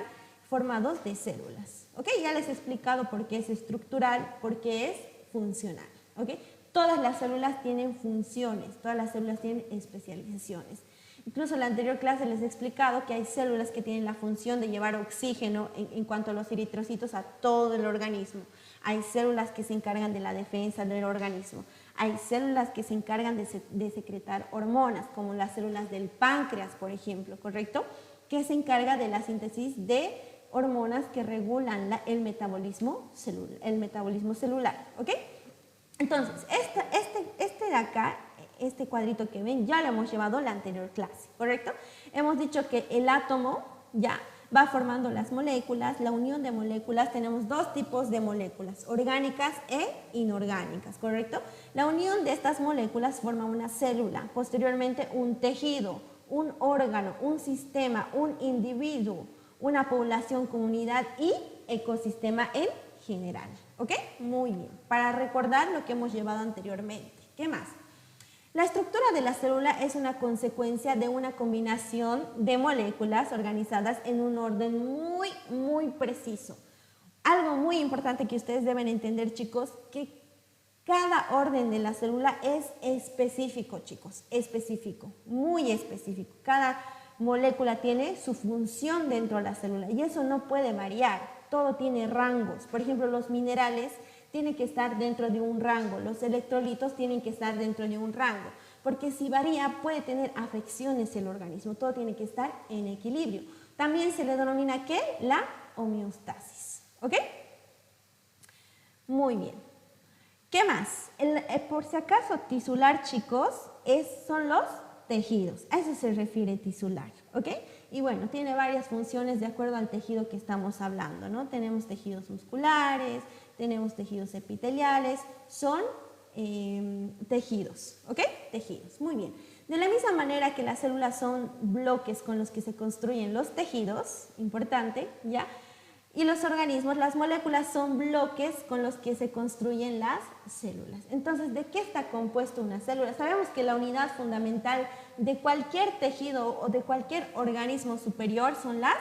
[SPEAKER 1] formados de células, ¿ok? Ya les he explicado por qué es estructural, por qué es funcional, ¿ok? Todas las células tienen funciones, todas las células tienen especializaciones. Incluso en la anterior clase les he explicado que hay células que tienen la función de llevar oxígeno en cuanto a los eritrocitos a todo el organismo. Hay células que se encargan de la defensa del organismo. Hay células que se encargan de secretar hormonas, como las células del páncreas, por ejemplo, ¿correcto? Que se encarga de la síntesis de hormonas que regulan el metabolismo celular, ¿ok? Entonces, este de acá, este cuadrito que ven, ya lo hemos llevado en la anterior clase, ¿correcto? Hemos dicho que el átomo ya va formando las moléculas, la unión de moléculas, tenemos dos tipos de moléculas, orgánicas e inorgánicas, ¿correcto? La unión de estas moléculas forma una célula, posteriormente un tejido, un órgano, un sistema, un individuo, una población, comunidad y ecosistema en general, ¿ok? Muy bien, para recordar lo que hemos llevado anteriormente. ¿Qué más? La estructura de la célula es una consecuencia de una combinación de moléculas organizadas en un orden muy preciso. Algo muy importante que ustedes deben entender, chicos, que cada orden de la célula es específico, chicos, específico, muy específico. Cada molécula tiene su función dentro de la célula y eso no puede variar, todo tiene rangos. Por ejemplo, los minerales tienen que estar dentro de un rango, los electrolitos tienen que estar dentro de un rango, porque si varía puede tener afecciones el organismo, todo tiene que estar en equilibrio. También se le denomina ¿qué? La homeostasis, ¿ok? Muy bien. ¿Qué más? Por si acaso, tisular, chicos, son los tejidos. A eso se refiere tisular, ¿ok? Y bueno, tiene varias funciones de acuerdo al tejido que estamos hablando, ¿no? Tenemos tejidos musculares, tenemos tejidos epiteliales, son tejidos, ¿ok? Tejidos, muy bien. De la misma manera que las células son bloques con los que se construyen los tejidos, importante, ¿ya? Y los organismos, las moléculas son bloques con los que se construyen las células. Entonces, ¿de qué está compuesta una célula? Sabemos que la unidad fundamental de cualquier tejido o de cualquier organismo superior son las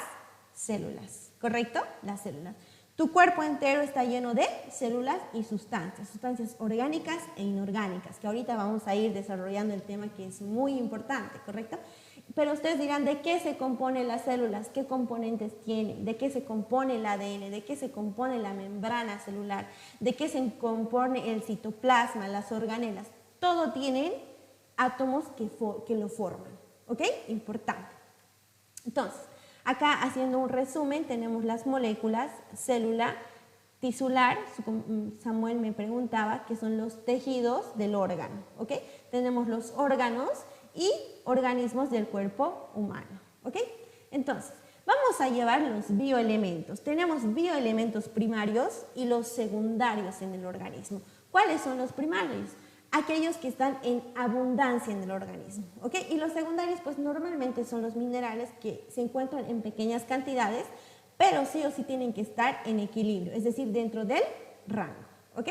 [SPEAKER 1] células, ¿correcto? Las células. Tu cuerpo entero está lleno de células y sustancias orgánicas e inorgánicas, que ahorita vamos a ir desarrollando el tema que es muy importante, ¿correcto? Pero ustedes dirán, ¿de qué se componen las células? ¿Qué componentes tienen? ¿De qué se compone el ADN? ¿De qué se compone la membrana celular? ¿De qué se compone el citoplasma, las organelas? Todo tienen átomos que lo forman, ¿ok? Importante. Entonces, acá haciendo un resumen, tenemos las moléculas, célula, tisular, Samuel me preguntaba, que son los tejidos del órgano, ¿ok? Tenemos los órganos y organismos del cuerpo humano, ¿ok? Entonces, vamos a llevar los bioelementos. Tenemos bioelementos primarios y los secundarios en el organismo. ¿Cuáles son los primarios? aquellos que están en abundancia en el organismo, ¿ok? Y los secundarios, pues normalmente son los minerales que se encuentran en pequeñas cantidades, pero sí o sí tienen que estar en equilibrio, es decir, dentro del rango, ¿ok?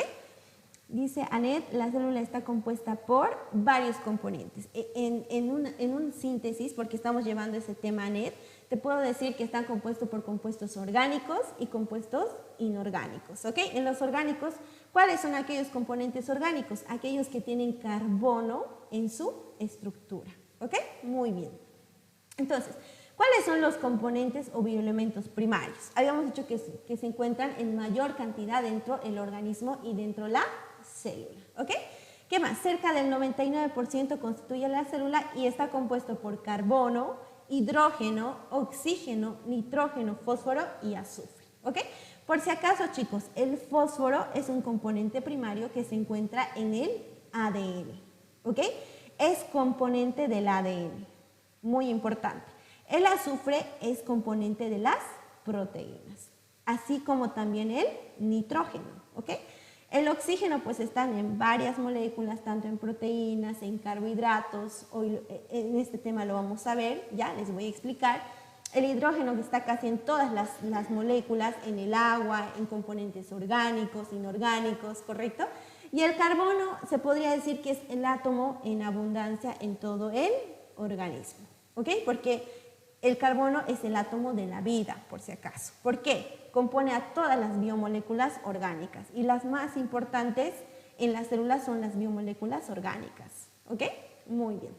[SPEAKER 1] Dice Anet, la célula está compuesta por varios componentes. En un síntesis, porque estamos llevando ese tema Anet, te puedo decir que están compuestos por compuestos orgánicos y compuestos inorgánicos, ¿ok? En los orgánicos, ¿cuáles son aquellos componentes orgánicos? Aquellos que tienen carbono en su estructura, ¿ok? Muy bien. Entonces, ¿cuáles son los componentes o bioelementos primarios? Habíamos dicho que se encuentran en mayor cantidad dentro del organismo y dentro de la célula, ¿ok? ¿Qué más? Cerca del 99% constituye la célula y está compuesto por carbono, hidrógeno, oxígeno, nitrógeno, fósforo y azufre, ¿ok? Por si acaso, chicos, el fósforo es un componente primario que se encuentra en el ADN, ¿ok? Es componente del ADN, muy importante. El azufre es componente de las proteínas, así como también el nitrógeno, ¿ok? El oxígeno pues están en varias moléculas, tanto en proteínas, en carbohidratos, hoy en este tema lo vamos a ver, ya les voy a explicar. El hidrógeno que está casi en todas las moléculas, en el agua, en componentes orgánicos, inorgánicos, ¿correcto? Y el carbono se podría decir que es el átomo en abundancia en todo el organismo, ¿ok? Porque el carbono es el átomo de la vida, por si acaso. ¿Por qué? Compone a todas las biomoléculas orgánicas y las más importantes en las células son las biomoléculas orgánicas, ¿ok? Muy bien.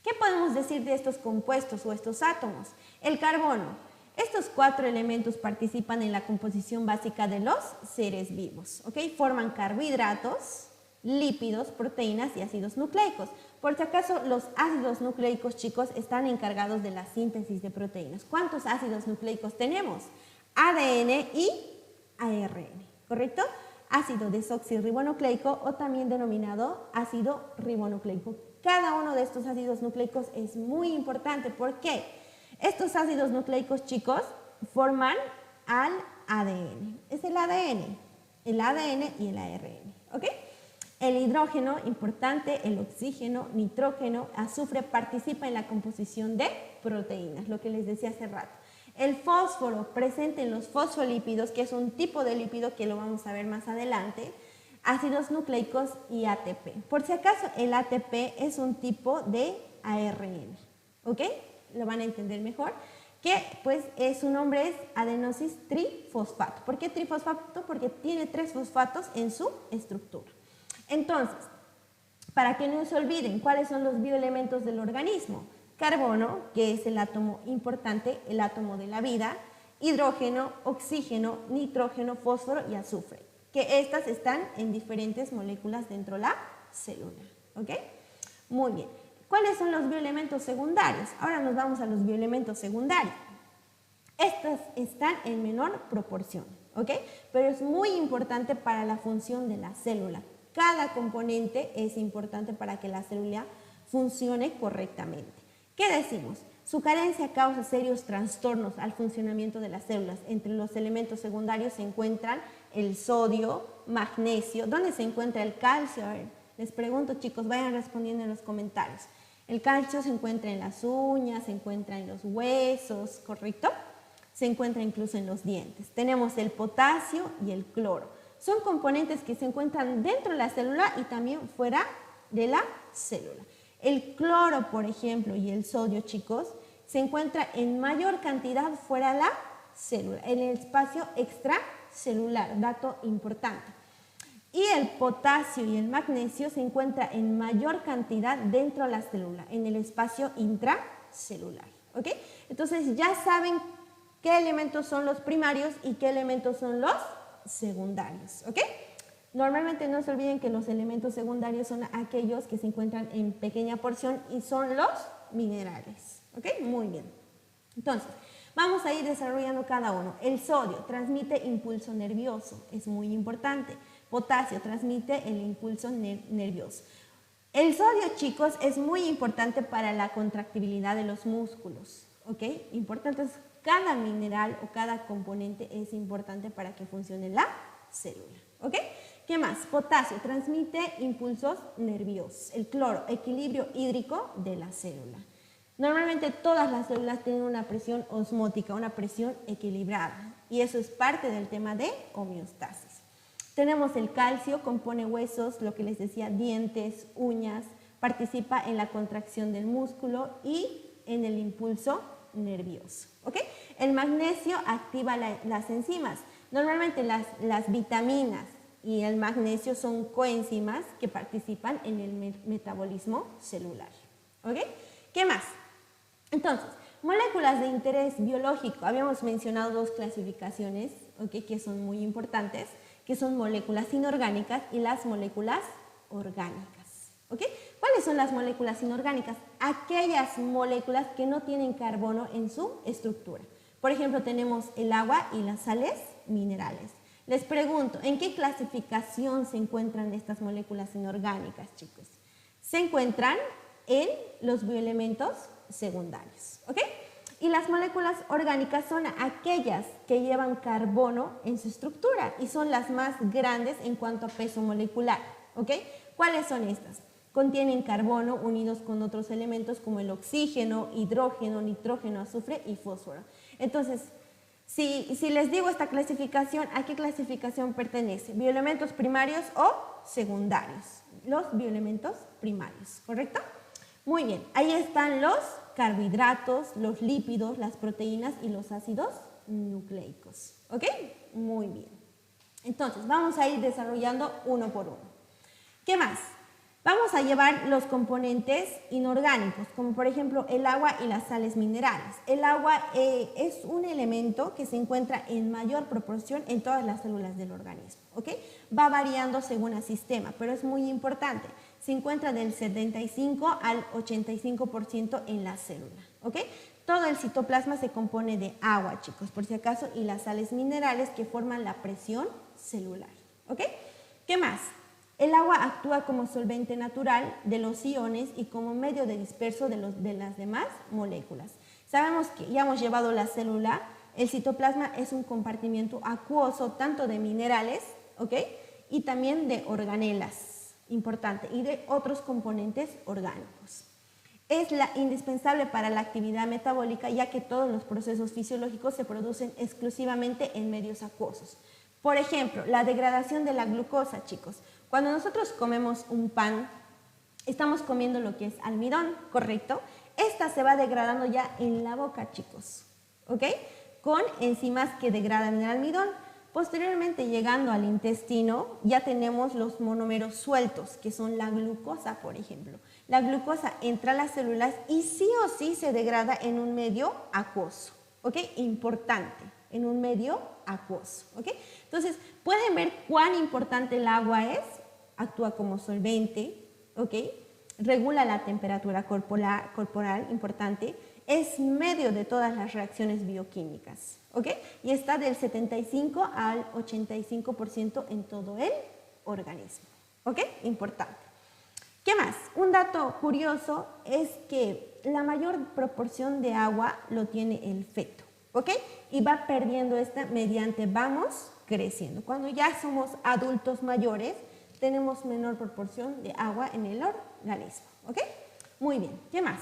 [SPEAKER 1] ¿Qué podemos decir de estos compuestos o estos átomos? El carbono. Estos 4 elementos participan en la composición básica de los seres vivos, ¿ok? Forman carbohidratos, lípidos, proteínas y ácidos nucleicos. Por si acaso, los ácidos nucleicos, chicos, están encargados de la síntesis de proteínas. ¿Cuántos ácidos nucleicos tenemos? ADN y ARN, ¿correcto? Ácido desoxirribonucleico o también denominado ácido ribonucleico. Cada uno de estos ácidos nucleicos es muy importante. ¿Por qué? Estos ácidos nucleicos, chicos, forman al ADN. Es el ADN y el ARN, ¿ok? El hidrógeno, importante, el oxígeno, nitrógeno, azufre participa en la composición de proteínas, lo que les decía hace rato. El fósforo, presente en los fosfolípidos, que es un tipo de lípido que lo vamos a ver más adelante, ácidos nucleicos y ATP. Por si acaso, el ATP es un tipo de ARN, ¿ok? Lo van a entender mejor, que pues su nombre es adenosis trifosfato. ¿Por qué trifosfato? Porque tiene 3 fosfatos en su estructura. Entonces, para que no se olviden, ¿cuáles son los bioelementos del organismo? Carbono, que es el átomo importante, el átomo de la vida, hidrógeno, oxígeno, nitrógeno, fósforo y azufre, que estas están en diferentes moléculas dentro de la célula, ¿ok? Muy bien. ¿Cuáles son los bioelementos secundarios? Ahora nos vamos a los bioelementos secundarios. Estos están en menor proporción, ¿ok? Pero es muy importante para la función de la célula. Cada componente es importante para que la célula funcione correctamente. ¿Qué decimos? Su carencia causa serios trastornos al funcionamiento de las células. Entre los elementos secundarios se encuentran el sodio, magnesio. ¿Dónde se encuentra el calcio? A ver, les pregunto, chicos, vayan respondiendo en los comentarios. El calcio se encuentra en las uñas, se encuentra en los huesos, ¿correcto? Se encuentra incluso en los dientes. Tenemos el potasio y el cloro. Son componentes que se encuentran dentro de la célula y también fuera de la célula. El cloro, por ejemplo, y el sodio, chicos, se encuentra en mayor cantidad fuera de la célula, en el espacio extracelular, dato importante. Y el potasio y el magnesio se encuentran en mayor cantidad dentro de la célula, en el espacio intracelular, ¿ok? Entonces ya saben qué elementos son los primarios y qué elementos son los secundarios, ¿ok? Normalmente no se olviden que los elementos secundarios son aquellos que se encuentran en pequeña porción y son los minerales, ¿ok? Muy bien. Entonces, vamos a ir desarrollando cada uno. El sodio transmite impulso nervioso, es muy importante. Potasio transmite el impulso nervioso. El sodio, chicos, es muy importante para la contractibilidad de los músculos, ¿ok? Importante, cada mineral o cada componente es importante para que funcione la célula, ¿ok? ¿Qué más? Potasio, transmite impulsos nerviosos. El cloro, equilibrio hídrico de la célula. Normalmente todas las células tienen una presión osmótica, una presión equilibrada, y eso es parte del tema de homeostasis. Tenemos el calcio, compone huesos, lo que les decía, dientes, uñas, participa en la contracción del músculo y en el impulso nervioso. ¿Ok? El magnesio activa las enzimas. Normalmente las vitaminas y el magnesio son coenzimas que participan en el metabolismo celular. ¿Ok? ¿Qué más? Entonces, moléculas de interés biológico. Habíamos mencionado dos clasificaciones, ¿okay?, que son muy importantes, que son moléculas inorgánicas y las moléculas orgánicas. ¿Okay? ¿Cuáles son las moléculas inorgánicas? Aquellas moléculas que no tienen carbono en su estructura. Por ejemplo, tenemos el agua y las sales minerales. Les pregunto, ¿en qué clasificación se encuentran estas moléculas inorgánicas, chicos? Se encuentran en los bioelementos secundarios, ¿ok? Y las moléculas orgánicas son aquellas que llevan carbono en su estructura y son las más grandes en cuanto a peso molecular, ¿ok? ¿Cuáles son estas? Contienen carbono unidos con otros elementos como el oxígeno, hidrógeno, nitrógeno, azufre y fósforo. Entonces, si les digo esta clasificación, ¿a qué clasificación pertenece? ¿Bioelementos primarios o secundarios? Los bioelementos primarios, ¿correcto? Muy bien, ahí están los carbohidratos, los lípidos, las proteínas y los ácidos nucleicos. ¿Ok? Muy bien. Entonces, vamos a ir desarrollando uno por uno. ¿Qué más? Vamos a llevar los componentes inorgánicos, como por ejemplo el agua y las sales minerales. El agua es un elemento que se encuentra en mayor proporción en todas las células del organismo, ¿ok? Va variando según el sistema, pero es muy importante. Se encuentra del 75 al 85% en la célula, ¿ok? Todo el citoplasma se compone de agua, chicos, por si acaso, y las sales minerales que forman la presión celular, ¿ok? ¿Qué más? El agua actúa como solvente natural de los iones y como medio de disperso de las demás moléculas. Sabemos que ya hemos llevado la célula, el citoplasma es un compartimiento acuoso tanto de minerales, ¿ok?, y también de organelas, importante, y de otros componentes orgánicos. Es indispensable para la actividad metabólica, ya que todos los procesos fisiológicos se producen exclusivamente en medios acuosos. Por ejemplo, la degradación de la glucosa, chicos. Cuando nosotros comemos un pan, estamos comiendo lo que es almidón, ¿correcto? Esta se va degradando ya en la boca, chicos, ¿ok? Con enzimas que degradan el almidón. Posteriormente, llegando al intestino, ya tenemos los monómeros sueltos, que son la glucosa, por ejemplo. La glucosa entra a las células y sí o sí se degrada en un medio acuoso, ¿ok? Importante, en un medio acuoso, ¿ok? Entonces, pueden ver cuán importante el agua es. Actúa como solvente, ¿ok? Regula la temperatura corporal, importante. Es medio de todas las reacciones bioquímicas, ¿ok? Y está del 75 al 85% en todo el organismo, ¿ok? Importante. ¿Qué más? Un dato curioso es que la mayor proporción de agua lo tiene el feto, ¿ok? Y va perdiendo esta mediante vamos creciendo. Cuando ya somos adultos mayores, tenemos menor proporción de agua en el organismo, ¿ok? Muy bien, ¿qué más?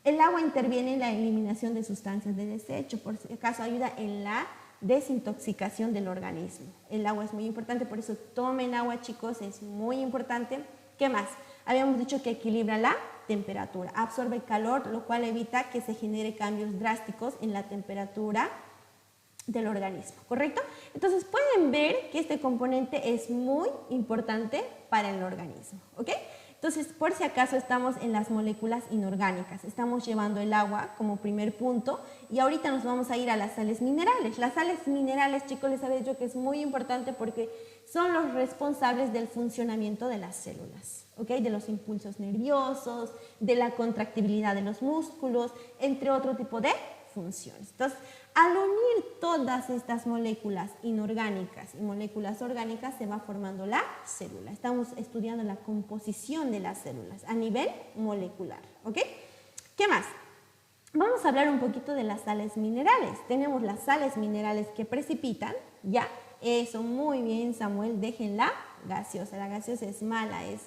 [SPEAKER 1] El agua interviene en la eliminación de sustancias de desecho, por si acaso ayuda en la desintoxicación del organismo. El agua es muy importante, por eso tomen agua, chicos, es muy importante. ¿Qué más? Habíamos dicho que equilibra la temperatura, absorbe calor, lo cual evita que se genere cambios drásticos en la temperatura del organismo, ¿correcto? Entonces pueden ver que este componente es muy importante para el organismo, ¿ok? Entonces, por si acaso estamos en las moléculas inorgánicas, estamos llevando el agua como primer punto y ahorita nos vamos a ir a las sales minerales. Las sales minerales, chicos, les había dicho que es muy importante porque son los responsables del funcionamiento de las células, ¿ok? De los impulsos nerviosos, de la contractibilidad de los músculos, entre otro tipo de funciones. Entonces, al unir todas estas moléculas inorgánicas y moléculas orgánicas se va formando la célula. Estamos estudiando la composición de las células a nivel molecular, ¿ok? ¿Qué más? Vamos a hablar un poquito de las sales minerales. Tenemos las sales minerales que precipitan, ya, eso, muy bien, Samuel, déjenla gaseosa. La gaseosa es mala, es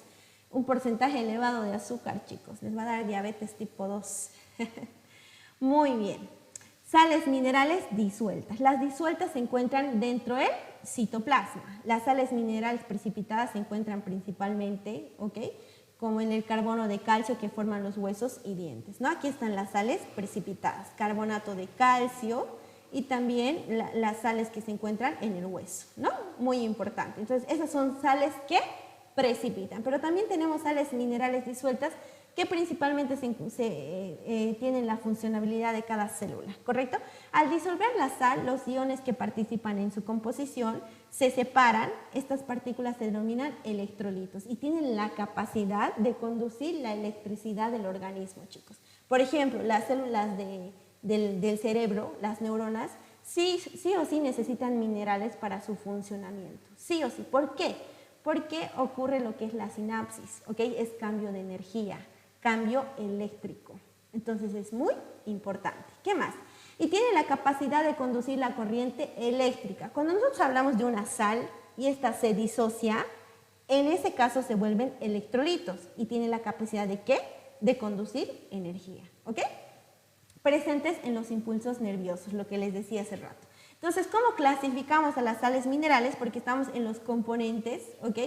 [SPEAKER 1] un porcentaje elevado de azúcar, chicos. Les va a dar diabetes tipo 2. Muy bien. Sales minerales disueltas. Las disueltas se encuentran dentro del citoplasma. Las sales minerales precipitadas se encuentran principalmente, ¿ok?, como en el carbono de calcio que forman los huesos y dientes, ¿no? Aquí están las sales precipitadas, carbonato de calcio y también las sales que se encuentran en el hueso, ¿no? Muy importante. Entonces, esas son sales que precipitan, pero también tenemos sales minerales disueltas que principalmente tienen la funcionalidad de cada célula, ¿correcto? Al disolver la sal, los iones que participan en su composición se separan. Estas partículas se denominan electrolitos y tienen la capacidad de conducir la electricidad del organismo, chicos. Por ejemplo, las células del cerebro, las neuronas, sí o sí necesitan minerales para su funcionamiento, sí o sí. ¿Por qué? Porque ocurre lo que es la sinapsis, ¿ok? Es cambio de energía, cambio eléctrico. Entonces es muy importante. ¿Qué más? Y tiene la capacidad de conducir la corriente eléctrica. Cuando nosotros hablamos de una sal y esta se disocia, en ese caso se vuelven electrolitos y tiene la capacidad de ¿qué? De conducir energía, ¿ok? Presentes en los impulsos nerviosos, lo que les decía hace rato. Entonces, ¿cómo clasificamos a las sales minerales? Porque estamos en los componentes, ¿ok?,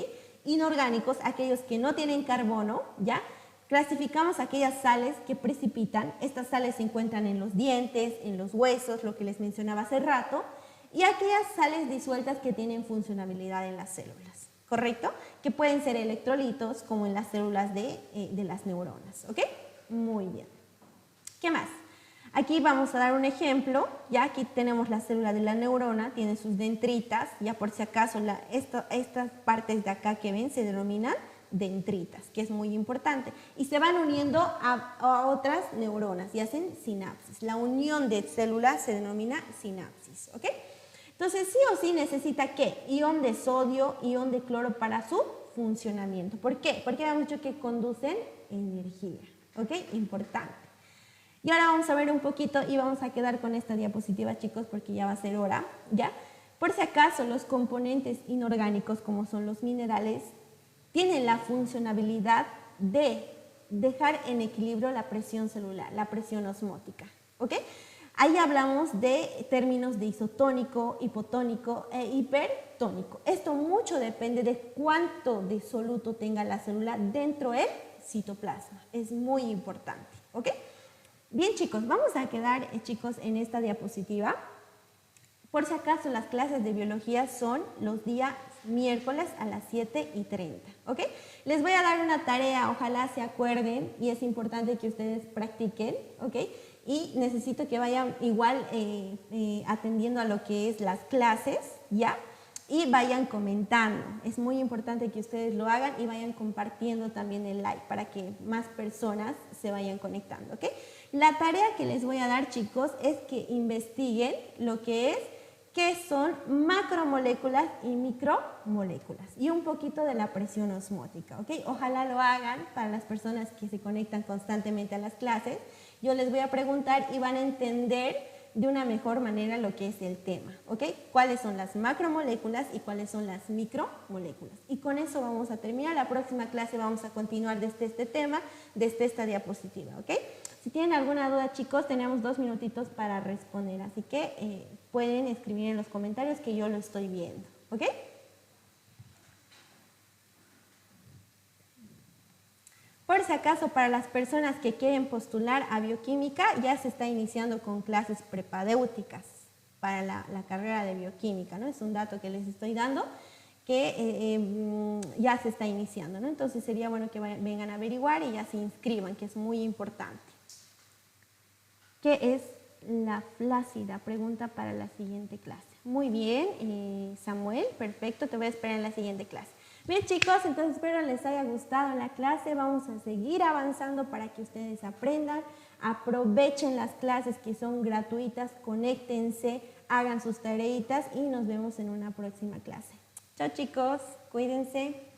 [SPEAKER 1] inorgánicos, aquellos que no tienen carbono, ¿ya? Clasificamos aquellas sales que precipitan. Estas sales se encuentran en los dientes, en los huesos, lo que les mencionaba hace rato, y aquellas sales disueltas que tienen funcionalidad en las células, ¿correcto? Que pueden ser electrolitos, como en las células de las neuronas, ¿ok? Muy bien. ¿Qué más? Aquí vamos a dar un ejemplo. Ya aquí tenemos la célula de la neurona, tiene sus dendritas, ya por si acaso estas partes de acá que ven se denominan dendritas, que es muy importante, y se van uniendo a otras neuronas y hacen sinapsis. La unión de células se denomina sinapsis, ¿ok? Entonces sí o sí necesita ¿qué? Ion de sodio, ion de cloro para su funcionamiento. ¿Por qué? Porque habíamos dicho que conducen energía, ¿ok? Importante. Y ahora vamos a ver un poquito y vamos a quedar con esta diapositiva, chicos, porque ya va a ser hora, ¿ya? Por si acaso, los componentes inorgánicos, como son los minerales, tienen la funcionalidad de dejar en equilibrio la presión celular, la presión osmótica, ¿ok? Ahí hablamos de términos de isotónico, hipotónico e hipertónico. Esto mucho depende de cuánto de soluto tenga la célula dentro del citoplasma. Es muy importante, ¿ok? Bien, chicos, vamos a quedar, chicos, en esta diapositiva. Por si acaso, las clases de biología son los días miércoles a las 7:30, ¿ok? Les voy a dar una tarea, ojalá se acuerden, y es importante que ustedes practiquen, ¿ok? Y necesito que vayan igual atendiendo a lo que es las clases, ¿ya? Y vayan comentando. Es muy importante que ustedes lo hagan y vayan compartiendo también el like para que más personas se vayan conectando, ¿ok? La tarea que les voy a dar, chicos, es que investiguen lo que es qué son macromoléculas y micromoléculas y un poquito de la presión osmótica, ¿ok? Ojalá lo hagan para las personas que se conectan constantemente a las clases. Yo les voy a preguntar y van a entender de una mejor manera lo que es el tema, ¿ok? Cuáles son las macromoléculas y cuáles son las micromoléculas. Y con eso vamos a terminar. La próxima clase vamos a continuar desde este tema, desde esta diapositiva, ¿ok? Si tienen alguna duda, chicos, tenemos 2 minutitos para responder, así que pueden escribir en los comentarios que yo lo estoy viendo, ¿ok? Por si acaso, para las personas que quieren postular a bioquímica, ya se está iniciando con clases prepandéuticas para la carrera de bioquímica, ¿no? Es un dato que les estoy dando que ya se está iniciando, ¿no? Entonces sería bueno que vengan a averiguar y ya se inscriban, que es muy importante. ¿Qué es la flácida? Pregunta para la siguiente clase. Muy bien, Samuel, perfecto, te voy a esperar en la siguiente clase. Bien, chicos, entonces espero les haya gustado la clase. Vamos a seguir avanzando para que ustedes aprendan. Aprovechen las clases que son gratuitas, conéctense, hagan sus tareitas y nos vemos en una próxima clase. Chao, chicos, cuídense.